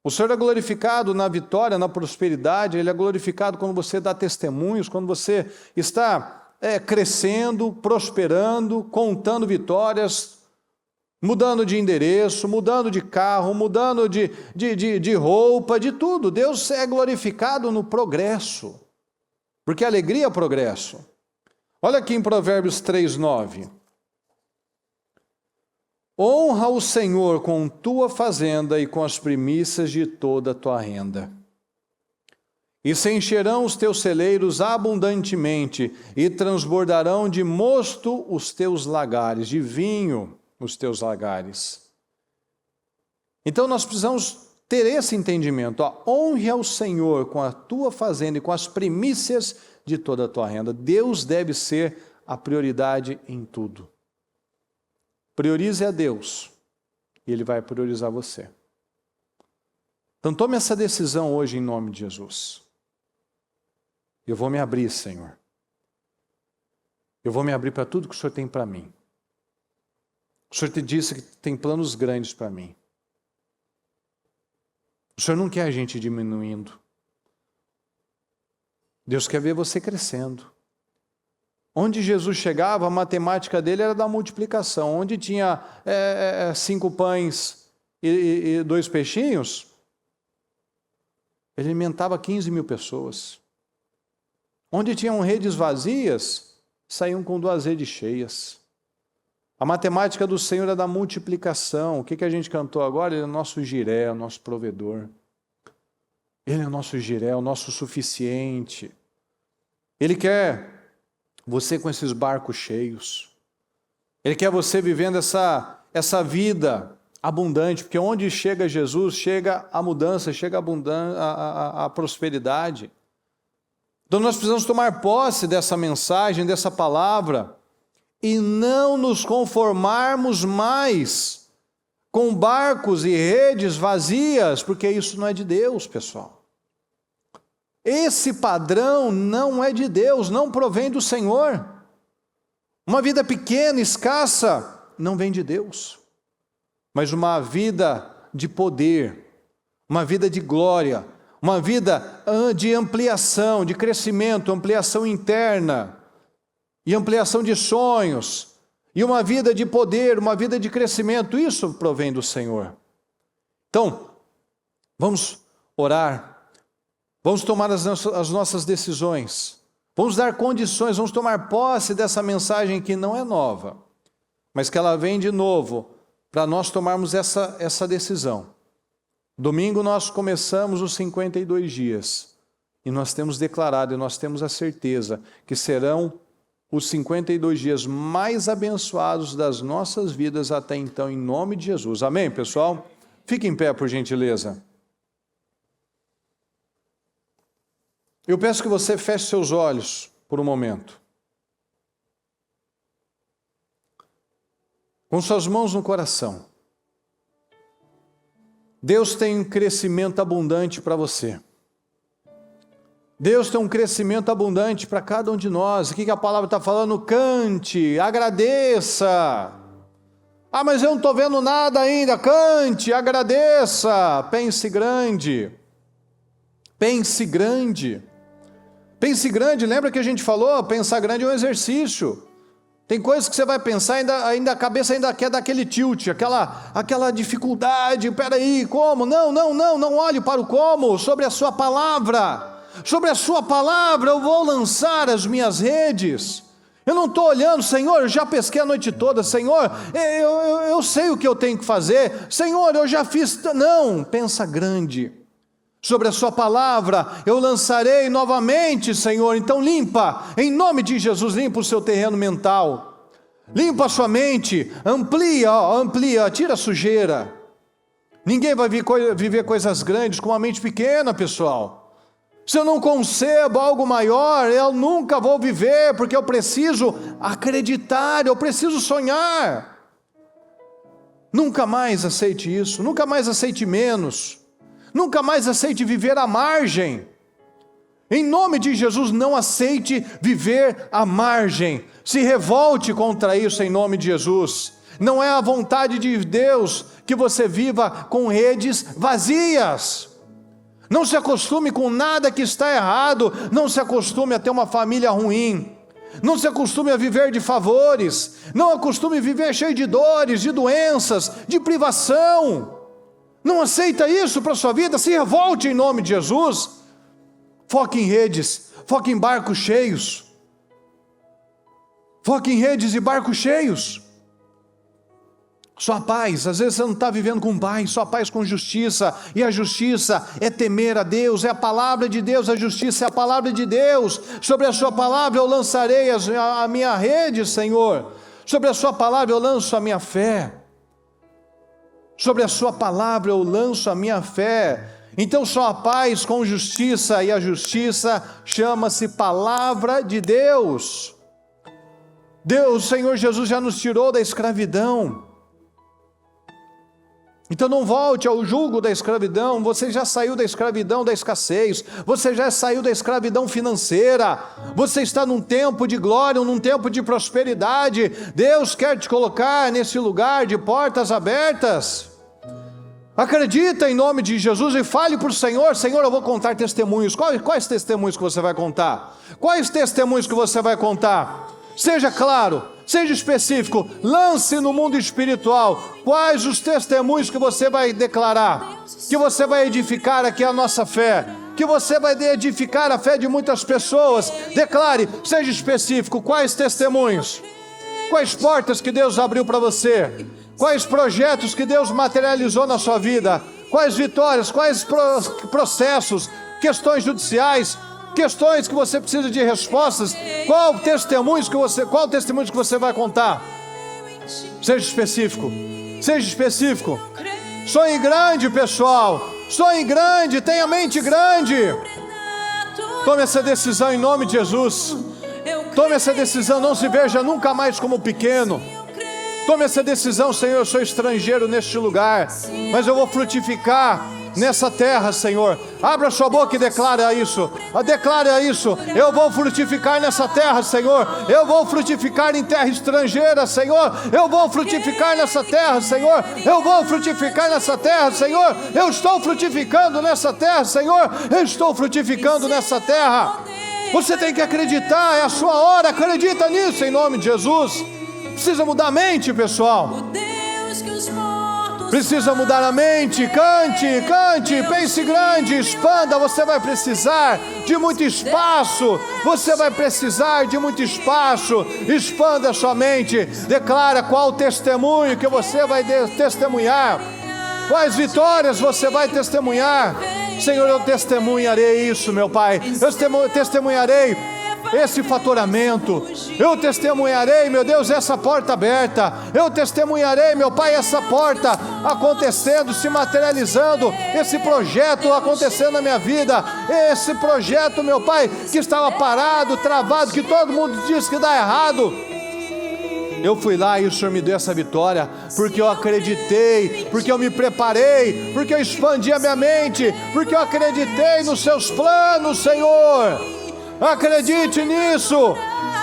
O Senhor é glorificado na vitória, na prosperidade, Ele é glorificado quando você dá testemunhos, quando você está crescendo, prosperando, contando vitórias, mudando de endereço, mudando de carro, mudando de roupa, de tudo. Deus é glorificado no progresso, porque a alegria é progresso. Olha aqui em Provérbios 3:9. Honra o Senhor com tua fazenda e com as primícias de toda a tua renda. E se encherão os teus celeiros abundantemente, e transbordarão de mosto os teus lagares, de vinho os teus lagares. Então nós precisamos ter esse entendimento. Honre ao Senhor com a tua fazenda e com as primícias de toda a tua renda. Deus deve ser a prioridade em tudo. Priorize a Deus e Ele vai priorizar você. Então tome essa decisão hoje em nome de Jesus. Eu vou me abrir, Senhor. Eu vou me abrir para tudo que o Senhor tem para mim. O Senhor te disse que tem planos grandes para mim. O Senhor não quer a gente diminuindo. Deus quer ver você crescendo. Onde Jesus chegava, a matemática dele era da multiplicação. Onde tinha 5 pães e 2 peixinhos, ele alimentava 15.000 pessoas. Onde tinham redes vazias, saíam com 2 redes cheias. A matemática do Senhor é da multiplicação. O que a gente cantou agora? Ele é o nosso Jiré, é o nosso provedor. Ele é o nosso Jiré, é o nosso suficiente. Ele quer você com esses barcos cheios. Ele quer você vivendo essa vida abundante, porque onde chega Jesus, chega a mudança, chega a prosperidade. Então nós precisamos tomar posse dessa mensagem, dessa palavra, e não nos conformarmos mais com barcos e redes vazias, porque isso não é de Deus, pessoal. Esse padrão não é de Deus, não provém do Senhor. Uma vida pequena, escassa, não vem de Deus. Mas uma vida de poder, uma vida de glória, uma vida de ampliação, de crescimento, ampliação interna e ampliação de sonhos, e uma vida de poder, uma vida de crescimento. Isso provém do Senhor. Então, vamos orar, vamos tomar as nossas decisões, vamos dar condições, vamos tomar posse dessa mensagem que não é nova, mas que ela vem de novo para nós tomarmos essa decisão. Domingo nós começamos os 52 dias e nós temos declarado e nós temos a certeza que serão os 52 dias mais abençoados das nossas vidas até então, em nome de Jesus. Amém, pessoal? Fique em pé, por gentileza. Eu peço que você feche seus olhos por um momento. Com suas mãos no coração. Deus tem um crescimento abundante para você. Deus tem um crescimento abundante para cada um de nós. O que a palavra está falando? Cante, agradeça. Ah, mas eu não estou vendo nada ainda. Cante, agradeça. Pense grande. Pense grande. Pense grande. Lembra que a gente falou? Pensar grande é um exercício. Tem coisas que você vai pensar, ainda a cabeça ainda quer dar aquele tilt, aquela dificuldade. Peraí, como? Não olhe para o como. Sobre a sua palavra eu vou lançar as minhas redes. Eu não estou olhando, Senhor, eu já pesquei a noite toda, Senhor, eu sei o que eu tenho que fazer, Senhor, eu já fiz. Não, pensa grande. Sobre a sua palavra eu lançarei novamente, Senhor. Então limpa, em nome de Jesus, limpa o seu terreno mental, limpa a sua mente, amplia, tira a sujeira. Ninguém vai viver coisas grandes com uma mente pequena, pessoal. Se eu não concebo algo maior, eu nunca vou viver, porque eu preciso acreditar, eu preciso sonhar. Nunca mais aceite isso, nunca mais aceite menos. Nunca mais aceite viver à margem. Em nome de Jesus, não aceite viver à margem. Se revolte contra isso em nome de Jesus. Não é a vontade de Deus que você viva com redes vazias. Não se acostume com nada que está errado. Não se acostume a ter uma família ruim. Não se acostume a viver de favores. Não acostume a viver cheio de dores, de doenças, de privação. Não aceita isso para a sua vida? Se revolte em nome de Jesus. Foque em redes, foque em barcos cheios. Foque em redes e barcos cheios. Sua paz, às vezes você não está vivendo com paz, sua paz com justiça, e a justiça é temer a Deus, é a palavra de Deus, a justiça é a palavra de Deus. Sobre a sua palavra eu lançarei a minha rede, Senhor. Sobre a sua palavra eu lanço a minha fé. Sobre a sua palavra eu lanço a minha fé. Então só a paz com justiça, e a justiça chama-se palavra de Deus. Deus, o Senhor Jesus já nos tirou da escravidão. Então não volte ao jugo da escravidão. Você já saiu da escravidão da escassez, você já saiu da escravidão financeira, você está num tempo de glória, num tempo de prosperidade. Deus quer te colocar nesse lugar de portas abertas. Acredita em nome de Jesus e fale para o Senhor: Senhor, eu vou contar testemunhos. Quais testemunhos que você vai contar? Quais testemunhos que você vai contar? Seja claro, seja específico, lance no mundo espiritual quais os testemunhos que você vai declarar, que você vai edificar aqui a nossa fé, que você vai edificar a fé de muitas pessoas. Declare, seja específico, quais testemunhos, quais portas que Deus abriu para você, quais projetos que Deus materializou na sua vida, quais vitórias, quais processos, questões judiciais, questões que você precisa de respostas. Qual testemunho que você vai contar? Seja específico, seja específico. Sonhe grande, pessoal, sonhe grande, tenha mente grande. Tome essa decisão em nome de Jesus. Tome essa decisão, não se veja nunca mais como pequeno. Tome essa decisão: Senhor, eu sou estrangeiro neste lugar, mas eu vou frutificar nessa terra, Senhor. Abra sua boca e declara isso. Declara isso. Eu vou frutificar nessa terra, Senhor. Eu vou frutificar em terra estrangeira, Senhor. Eu vou frutificar nessa terra, Senhor. Eu vou frutificar nessa terra, Senhor. Eu estou frutificando nessa terra, Senhor. Eu estou frutificando nessa terra. Você tem que acreditar, é a sua hora. Acredita nisso em nome de Jesus. Precisa mudar a mente, pessoal. Precisa mudar a mente. Cante, cante, pense grande, expanda. Você vai precisar de muito espaço. Você vai precisar de muito espaço. Expanda a sua mente. Declara qual o testemunho que você vai testemunhar. Quais vitórias você vai testemunhar. Senhor, eu testemunharei isso, meu Pai. Eu testemunharei esse faturamento. Eu testemunharei, meu Deus, essa porta aberta. Eu testemunharei, meu Pai, essa porta acontecendo, se materializando. Esse projeto acontecendo na minha vida. Esse projeto, meu Pai, que estava parado, travado, que todo mundo diz que dá errado. Eu fui lá e o Senhor me deu essa vitória, porque eu acreditei, porque eu me preparei, porque eu expandi a minha mente, porque eu acreditei nos seus planos, Senhor. Acredite nisso,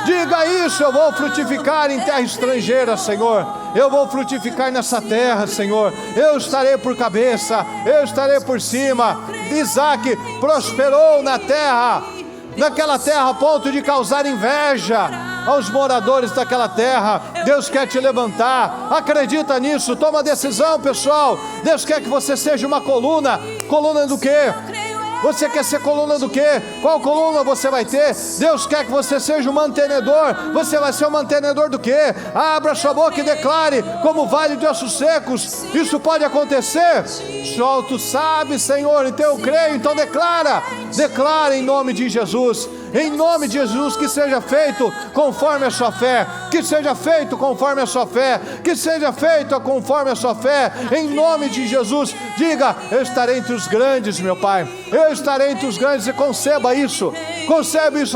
diga isso. Eu vou frutificar em terra estrangeira, Senhor. Eu vou frutificar nessa terra, Senhor. Eu estarei por cabeça, eu estarei por cima. Isaac prosperou na terra, naquela terra a ponto de causar inveja aos moradores daquela terra. Deus quer te levantar, acredita nisso, toma decisão, pessoal. Deus quer que você seja uma coluna. Coluna do quê? Você quer ser coluna do quê? Qual coluna você vai ter? Deus quer que você seja um mantenedor. Você vai ser um mantenedor do quê? Abra sua boca e declare como vale de ossos secos. Isso pode acontecer? Só tu sabes, Senhor, então eu creio. Então declara em nome de Jesus. Em nome de Jesus, que seja feito conforme a sua fé, que seja feito conforme a sua fé, que seja feito conforme a sua fé, em nome de Jesus. Diga, eu estarei entre os grandes, meu Pai, eu estarei entre os grandes. E conceba isso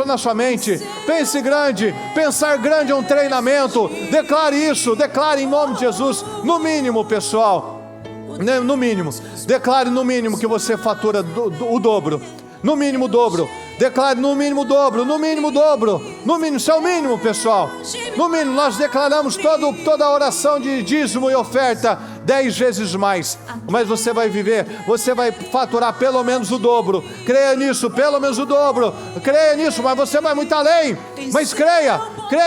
na sua mente. Pense grande, pensar grande é um treinamento. Declare isso, declare em nome de Jesus. No mínimo, pessoal, no mínimo, declare no mínimo que você fatura o dobro. No mínimo dobro. Declare no mínimo dobro, no mínimo dobro. No mínimo, isso é o mínimo, pessoal. No mínimo, nós declaramos toda a oração de dízimo e oferta 10 vezes mais. Mas você vai viver, você vai faturar pelo menos o dobro. Creia nisso, pelo menos o dobro. Creia nisso, mas você vai muito além. Mas creia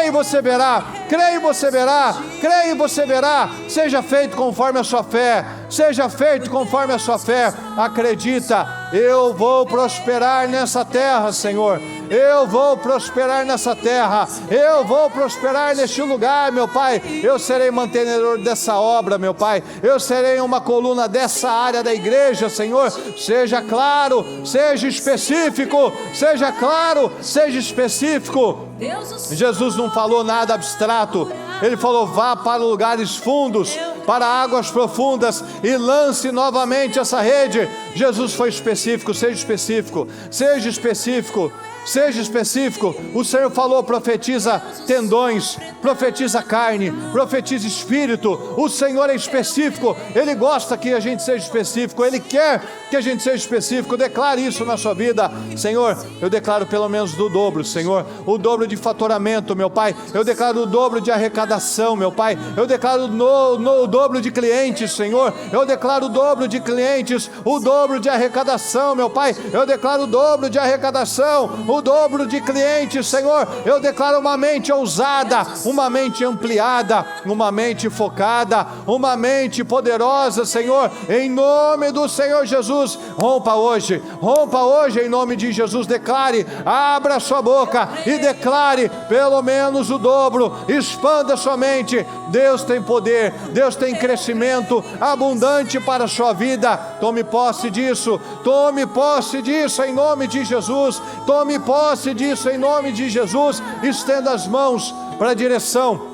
e você verá. Creia e você verá. Creia e você verá. Seja feito conforme a sua fé. Seja feito conforme a sua fé. Acredita, eu vou prosperar nessa terra, Senhor. Eu vou prosperar nessa terra. Eu vou prosperar neste lugar, meu Pai. Eu serei mantenedor dessa obra, meu Pai. Eu serei uma coluna dessa área da igreja, Senhor. Seja claro, seja específico. Seja claro, seja específico. Jesus não falou nada abstrato. Ele falou, vá para lugares fundos, para águas profundas e lance novamente essa rede. Jesus foi específico. Seja específico, seja específico. Seja específico. O Senhor falou, profetiza tendões, profetiza carne, profetiza espírito. O Senhor é específico. Ele gosta que a gente seja específico. Ele quer que a gente seja específico. Declare isso na sua vida. Senhor, eu declaro pelo menos do dobro, Senhor. O dobro de faturamento, meu Pai. Eu declaro o dobro de arrecadação, meu Pai. Eu declaro o dobro de clientes, Senhor. Eu declaro o dobro de clientes, o dobro de arrecadação, meu Pai. Eu declaro o dobro de arrecadação, o dobro de clientes, Senhor. Eu declaro uma mente ousada, uma mente ampliada, uma mente focada, uma mente poderosa, Senhor, em nome do Senhor Jesus. Rompa hoje em nome de Jesus. Declare, abra sua boca e declare pelo menos o dobro. Expanda sua mente. Deus tem poder, Deus tem crescimento abundante para a sua vida. Tome posse disso em nome de Jesus. Tome posse disso em nome de Jesus. Estenda as mãos para a direção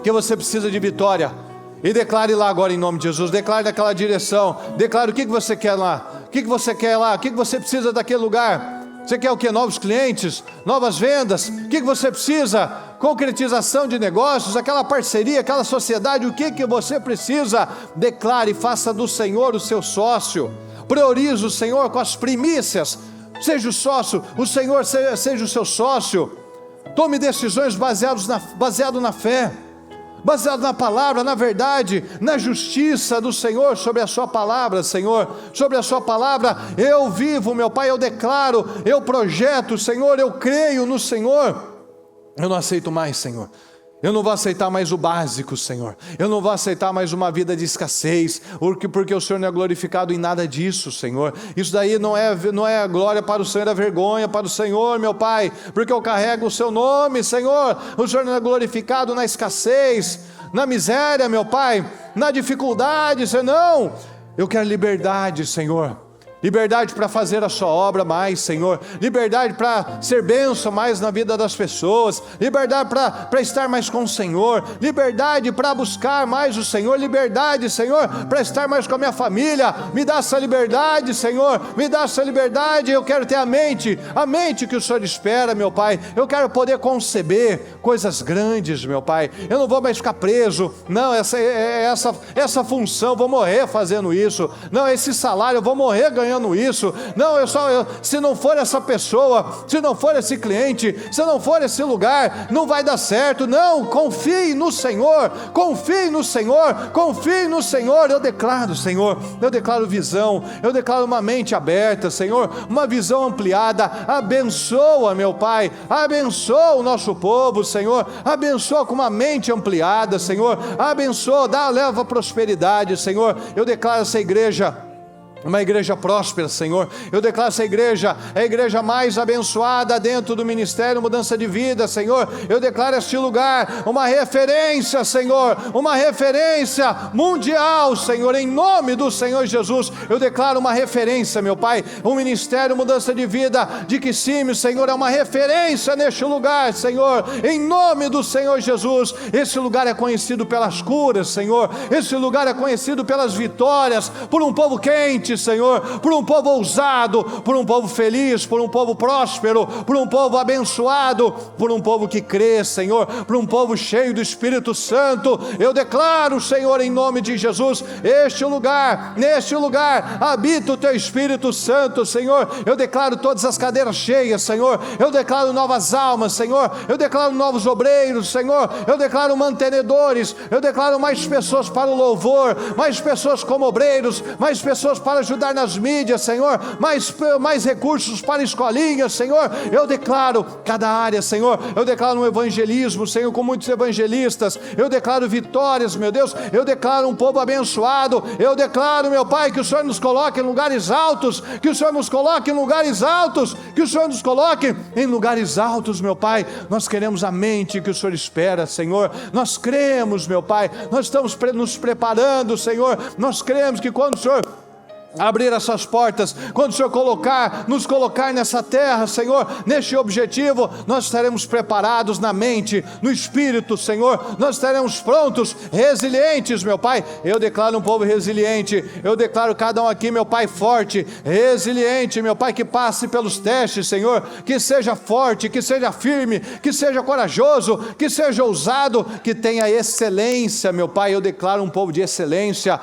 que você precisa de vitória e declare lá agora em nome de Jesus. Declare naquela direção. Declare o que você quer lá. O que você quer lá? O que você precisa daquele lugar? Você quer o que? Novos clientes? Novas vendas? O que você precisa? Concretização de negócios? Aquela parceria? Aquela sociedade? O que você precisa? Declare, faça do Senhor o seu sócio. Prioriza o Senhor com as primícias. Seja o sócio, o Senhor seja o seu sócio. Tome decisões baseado na fé, baseado na palavra, na verdade, na justiça do Senhor, sobre a sua palavra, Senhor, sobre a sua palavra. Eu vivo, meu Pai, eu declaro, eu projeto, Senhor, eu creio no Senhor. Eu não aceito mais, Senhor. Eu não vou aceitar mais o básico, Senhor. Eu não vou aceitar mais uma vida de escassez, porque o Senhor não é glorificado em nada disso, Senhor. Isso daí não é a glória para o Senhor, é a vergonha para o Senhor, meu Pai, porque eu carrego o seu nome, Senhor. O Senhor não é glorificado na escassez, na miséria, meu Pai, na dificuldade, Senhor. Não, eu quero liberdade, Senhor. Liberdade para fazer a sua obra mais, Senhor. Liberdade para ser bênção mais na vida das pessoas. Liberdade para estar mais com o Senhor. Liberdade para buscar mais o Senhor. Liberdade, Senhor, para estar mais com a minha família. Me dá essa liberdade, Senhor. Me dá essa liberdade. Eu quero ter a mente que o Senhor espera, meu Pai. Eu quero poder conceber coisas grandes, meu Pai. Eu não vou mais ficar preso. Não, essa função, vou morrer fazendo isso. Não, esse salário, eu vou morrer ganhando isso. Não, se não for essa pessoa, se não for esse cliente, se não for esse lugar, não vai dar certo. Não, confie no Senhor, confie no Senhor, confie no Senhor. Eu declaro, Senhor, eu declaro visão, eu declaro uma mente aberta, Senhor, uma visão ampliada. Abençoa, meu Pai, abençoa o nosso povo, Senhor, abençoa com uma mente ampliada, Senhor, abençoa, leva prosperidade, Senhor. Eu declaro essa igreja uma igreja próspera, Senhor. Eu declaro essa igreja a igreja mais abençoada dentro do ministério Mudança de Vida, Senhor. Eu declaro este lugar uma referência, Senhor, uma referência mundial, Senhor, em nome do Senhor Jesus. Eu declaro uma referência, meu Pai, o ministério Mudança de Vida de Kissimmee, Senhor, é uma referência neste lugar, Senhor, em nome do Senhor Jesus. Esse lugar é conhecido pelas curas, Senhor. Esse lugar é conhecido pelas vitórias, por um povo quente, Senhor, por um povo ousado, por um povo feliz, por um povo próspero, por um povo abençoado, por um povo que crê, Senhor, por um povo cheio do Espírito Santo. Eu declaro, Senhor, em nome de Jesus, neste lugar habita o Teu Espírito Santo, Senhor. Eu declaro todas as cadeiras cheias, Senhor. Eu declaro novas almas, Senhor. Eu declaro novos obreiros, Senhor. Eu declaro mantenedores. Eu declaro mais pessoas para o louvor, mais pessoas como obreiros, mais pessoas para ajudar nas mídias, Senhor, mais recursos para escolinhas, Senhor. Eu declaro cada área, Senhor. Eu declaro um evangelismo, Senhor, com muitos evangelistas. Eu declaro vitórias, meu Deus. Eu declaro um povo abençoado. Eu declaro, meu Pai, que o Senhor nos coloque em lugares altos, que o Senhor nos coloque em lugares altos, que o Senhor nos coloque em lugares altos, meu Pai. Nós queremos a mente que o Senhor espera, Senhor. Nós cremos, meu Pai. Nós estamos nos preparando, Senhor. Nós cremos que quando o Senhor abrir essas portas, quando o Senhor nos colocar nessa terra, Senhor, neste objetivo, nós estaremos preparados na mente, no espírito, Senhor. Nós estaremos prontos, resilientes, meu Pai. Eu declaro um povo resiliente. Eu declaro cada um aqui, meu Pai, forte, resiliente, meu Pai, que passe pelos testes, Senhor, que seja forte, que seja firme, que seja corajoso, que seja ousado, que tenha excelência, meu Pai. Eu declaro um povo de excelência,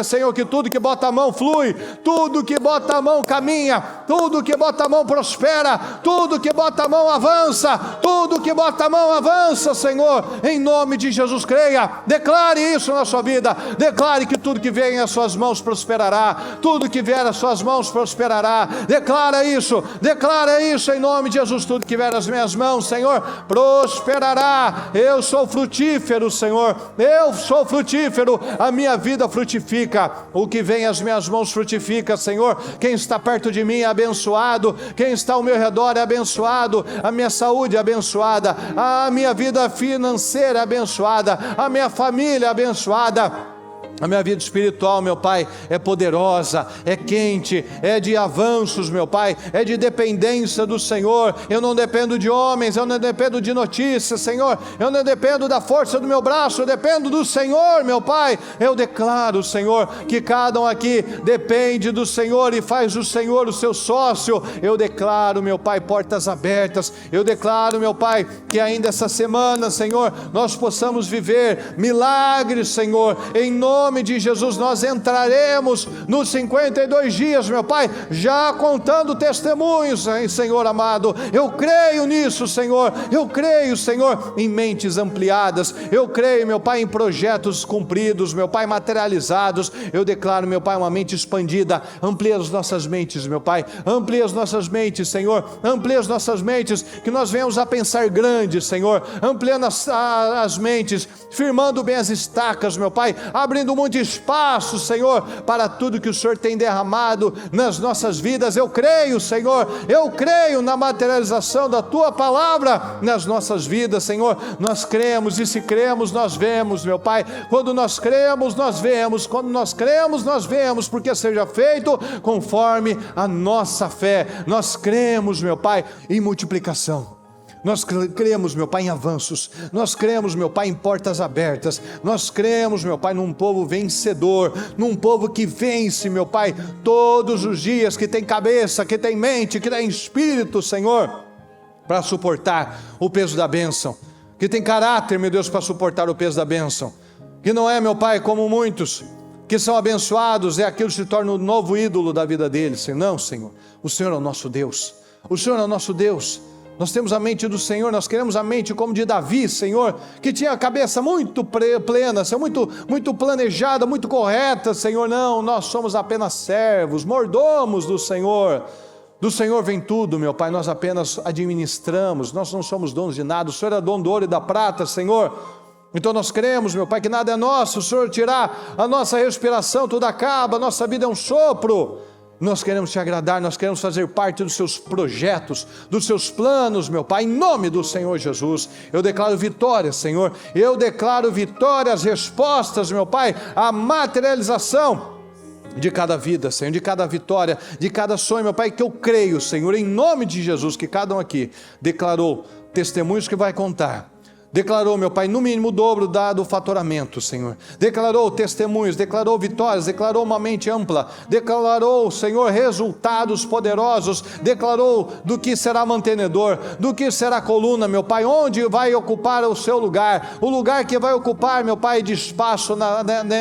Senhor, que tudo que bota a mão flui, tudo que bota a mão caminha, tudo que bota a mão prospera, tudo que bota a mão avança, tudo que bota a mão avança, Senhor, em nome de Jesus. Creia, declare isso na sua vida, declare que tudo que vem às suas mãos prosperará, tudo que vier às suas mãos prosperará. Declara isso em nome de Jesus. Tudo que vier às minhas mãos, Senhor, prosperará. Eu sou frutífero, Senhor, eu sou frutífero, a minha vida frutifica. O que vem às minhas mãos frutifica, Senhor. Quem está perto de mim é abençoado, quem está ao meu redor é abençoado, a minha saúde é abençoada, a minha vida financeira é abençoada, a minha família é abençoada. A minha vida espiritual, meu Pai, é poderosa, é quente, é de avanços, meu Pai, é de dependência do Senhor. Eu não dependo de homens, eu não dependo de notícias, Senhor. Eu não dependo da força do meu braço, eu dependo do Senhor, meu Pai. Eu declaro, Senhor, que cada um aqui depende do Senhor e faz do Senhor o seu sócio. Eu declaro, meu Pai, portas abertas. Eu declaro, meu Pai, que ainda essa semana, Senhor, nós possamos viver milagres, Senhor, em nome nome de Jesus, nós entraremos nos 52 dias, meu Pai, já contando testemunhos, Senhor amado. Eu creio nisso, Senhor. Eu creio, Senhor, em mentes ampliadas. Eu creio, meu Pai, em projetos cumpridos, meu Pai, materializados. Eu declaro, meu Pai, uma mente expandida. Amplia as nossas mentes, meu Pai. Amplia as nossas mentes, Senhor. Amplia as nossas mentes, que nós venhamos a pensar grande, Senhor. Ampliando as mentes, firmando bem as estacas, meu Pai. Abrindo muito espaço, Senhor, para tudo que o Senhor tem derramado nas nossas vidas. Eu creio, Senhor. Eu creio na materialização da Tua palavra nas nossas vidas, Senhor. Nós cremos, e se cremos, nós vemos, meu Pai. Quando nós cremos, nós vemos. Quando nós cremos, nós vemos, porque seja feito conforme a nossa fé. Nós cremos, meu Pai, em multiplicação. Nós cremos, meu Pai, em avanços. Nós cremos, meu Pai, em portas abertas. Nós cremos, meu Pai, num povo vencedor, num povo que vence, meu Pai, todos os dias, que tem cabeça, que tem mente, que tem espírito, Senhor, para suportar o peso da bênção, que tem caráter, meu Deus, para suportar o peso da bênção, que não é, meu Pai, como muitos que são abençoados, aquilo se torna o novo ídolo da vida deles. Não, Senhor, o Senhor é o nosso Deus. O Senhor é o nosso Deus. Nós temos a mente do Senhor, nós queremos a mente como de Davi, Senhor, que tinha a cabeça muito plena, Senhor, muito planejada, muito correta, Senhor. Não, nós somos apenas servos, mordomos do Senhor. Do Senhor vem tudo, meu Pai, nós apenas administramos, nós não somos donos de nada. O Senhor é dono do ouro e da prata, Senhor. Então nós cremos, meu Pai, que nada é nosso. O Senhor tirar a nossa respiração, tudo acaba, a nossa vida é um sopro. Nós queremos te agradar, nós queremos fazer parte dos seus projetos, dos seus planos, meu Pai, em nome do Senhor Jesus. Eu declaro vitória, Senhor. Eu declaro vitória, as respostas, meu Pai, a materialização de cada vida, Senhor, de cada vitória, de cada sonho, meu Pai, que eu creio, Senhor, em nome de Jesus, que cada um aqui declarou testemunhos que vai contar. Declarou, meu Pai, no mínimo o dobro do faturamento, Senhor. Declarou testemunhos, declarou vitórias, declarou uma mente ampla, declarou, Senhor, resultados poderosos, declarou do que será mantenedor, do que será coluna, meu Pai, onde vai ocupar o seu lugar, o lugar que vai ocupar, meu Pai, de espaço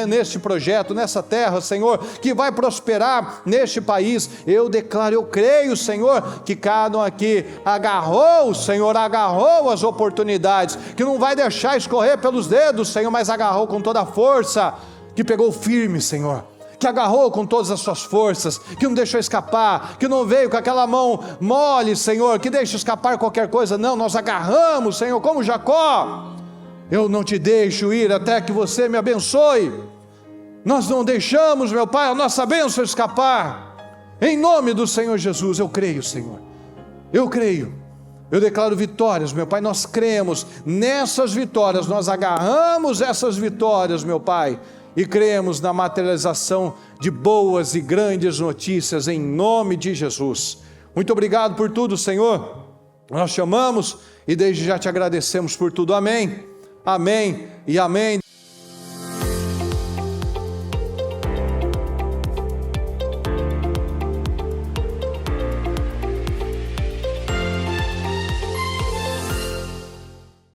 neste projeto, nessa terra, Senhor, que vai prosperar neste país. Eu declaro, eu creio, Senhor, que cada um aqui agarrou, Senhor, agarrou as oportunidades, que não vai deixar escorrer pelos dedos, Senhor, mas agarrou com toda a força, que pegou firme, Senhor, que agarrou com todas as suas forças, que não deixou escapar, que não veio com aquela mão mole, Senhor, que deixa escapar qualquer coisa. Não, nós agarramos, Senhor, como Jacó. Eu não te deixo ir até que você me abençoe. Nós não deixamos, meu Pai, a nossa bênção escapar. Em nome do Senhor Jesus, eu creio, Senhor, eu creio. Eu declaro vitórias, meu Pai, nós cremos nessas vitórias, nós agarramos essas vitórias, meu Pai, e cremos na materialização de boas e grandes notícias, em nome de Jesus. Muito obrigado por tudo, Senhor. Nós te amamos e desde já te agradecemos por tudo. Amém, amém e amém.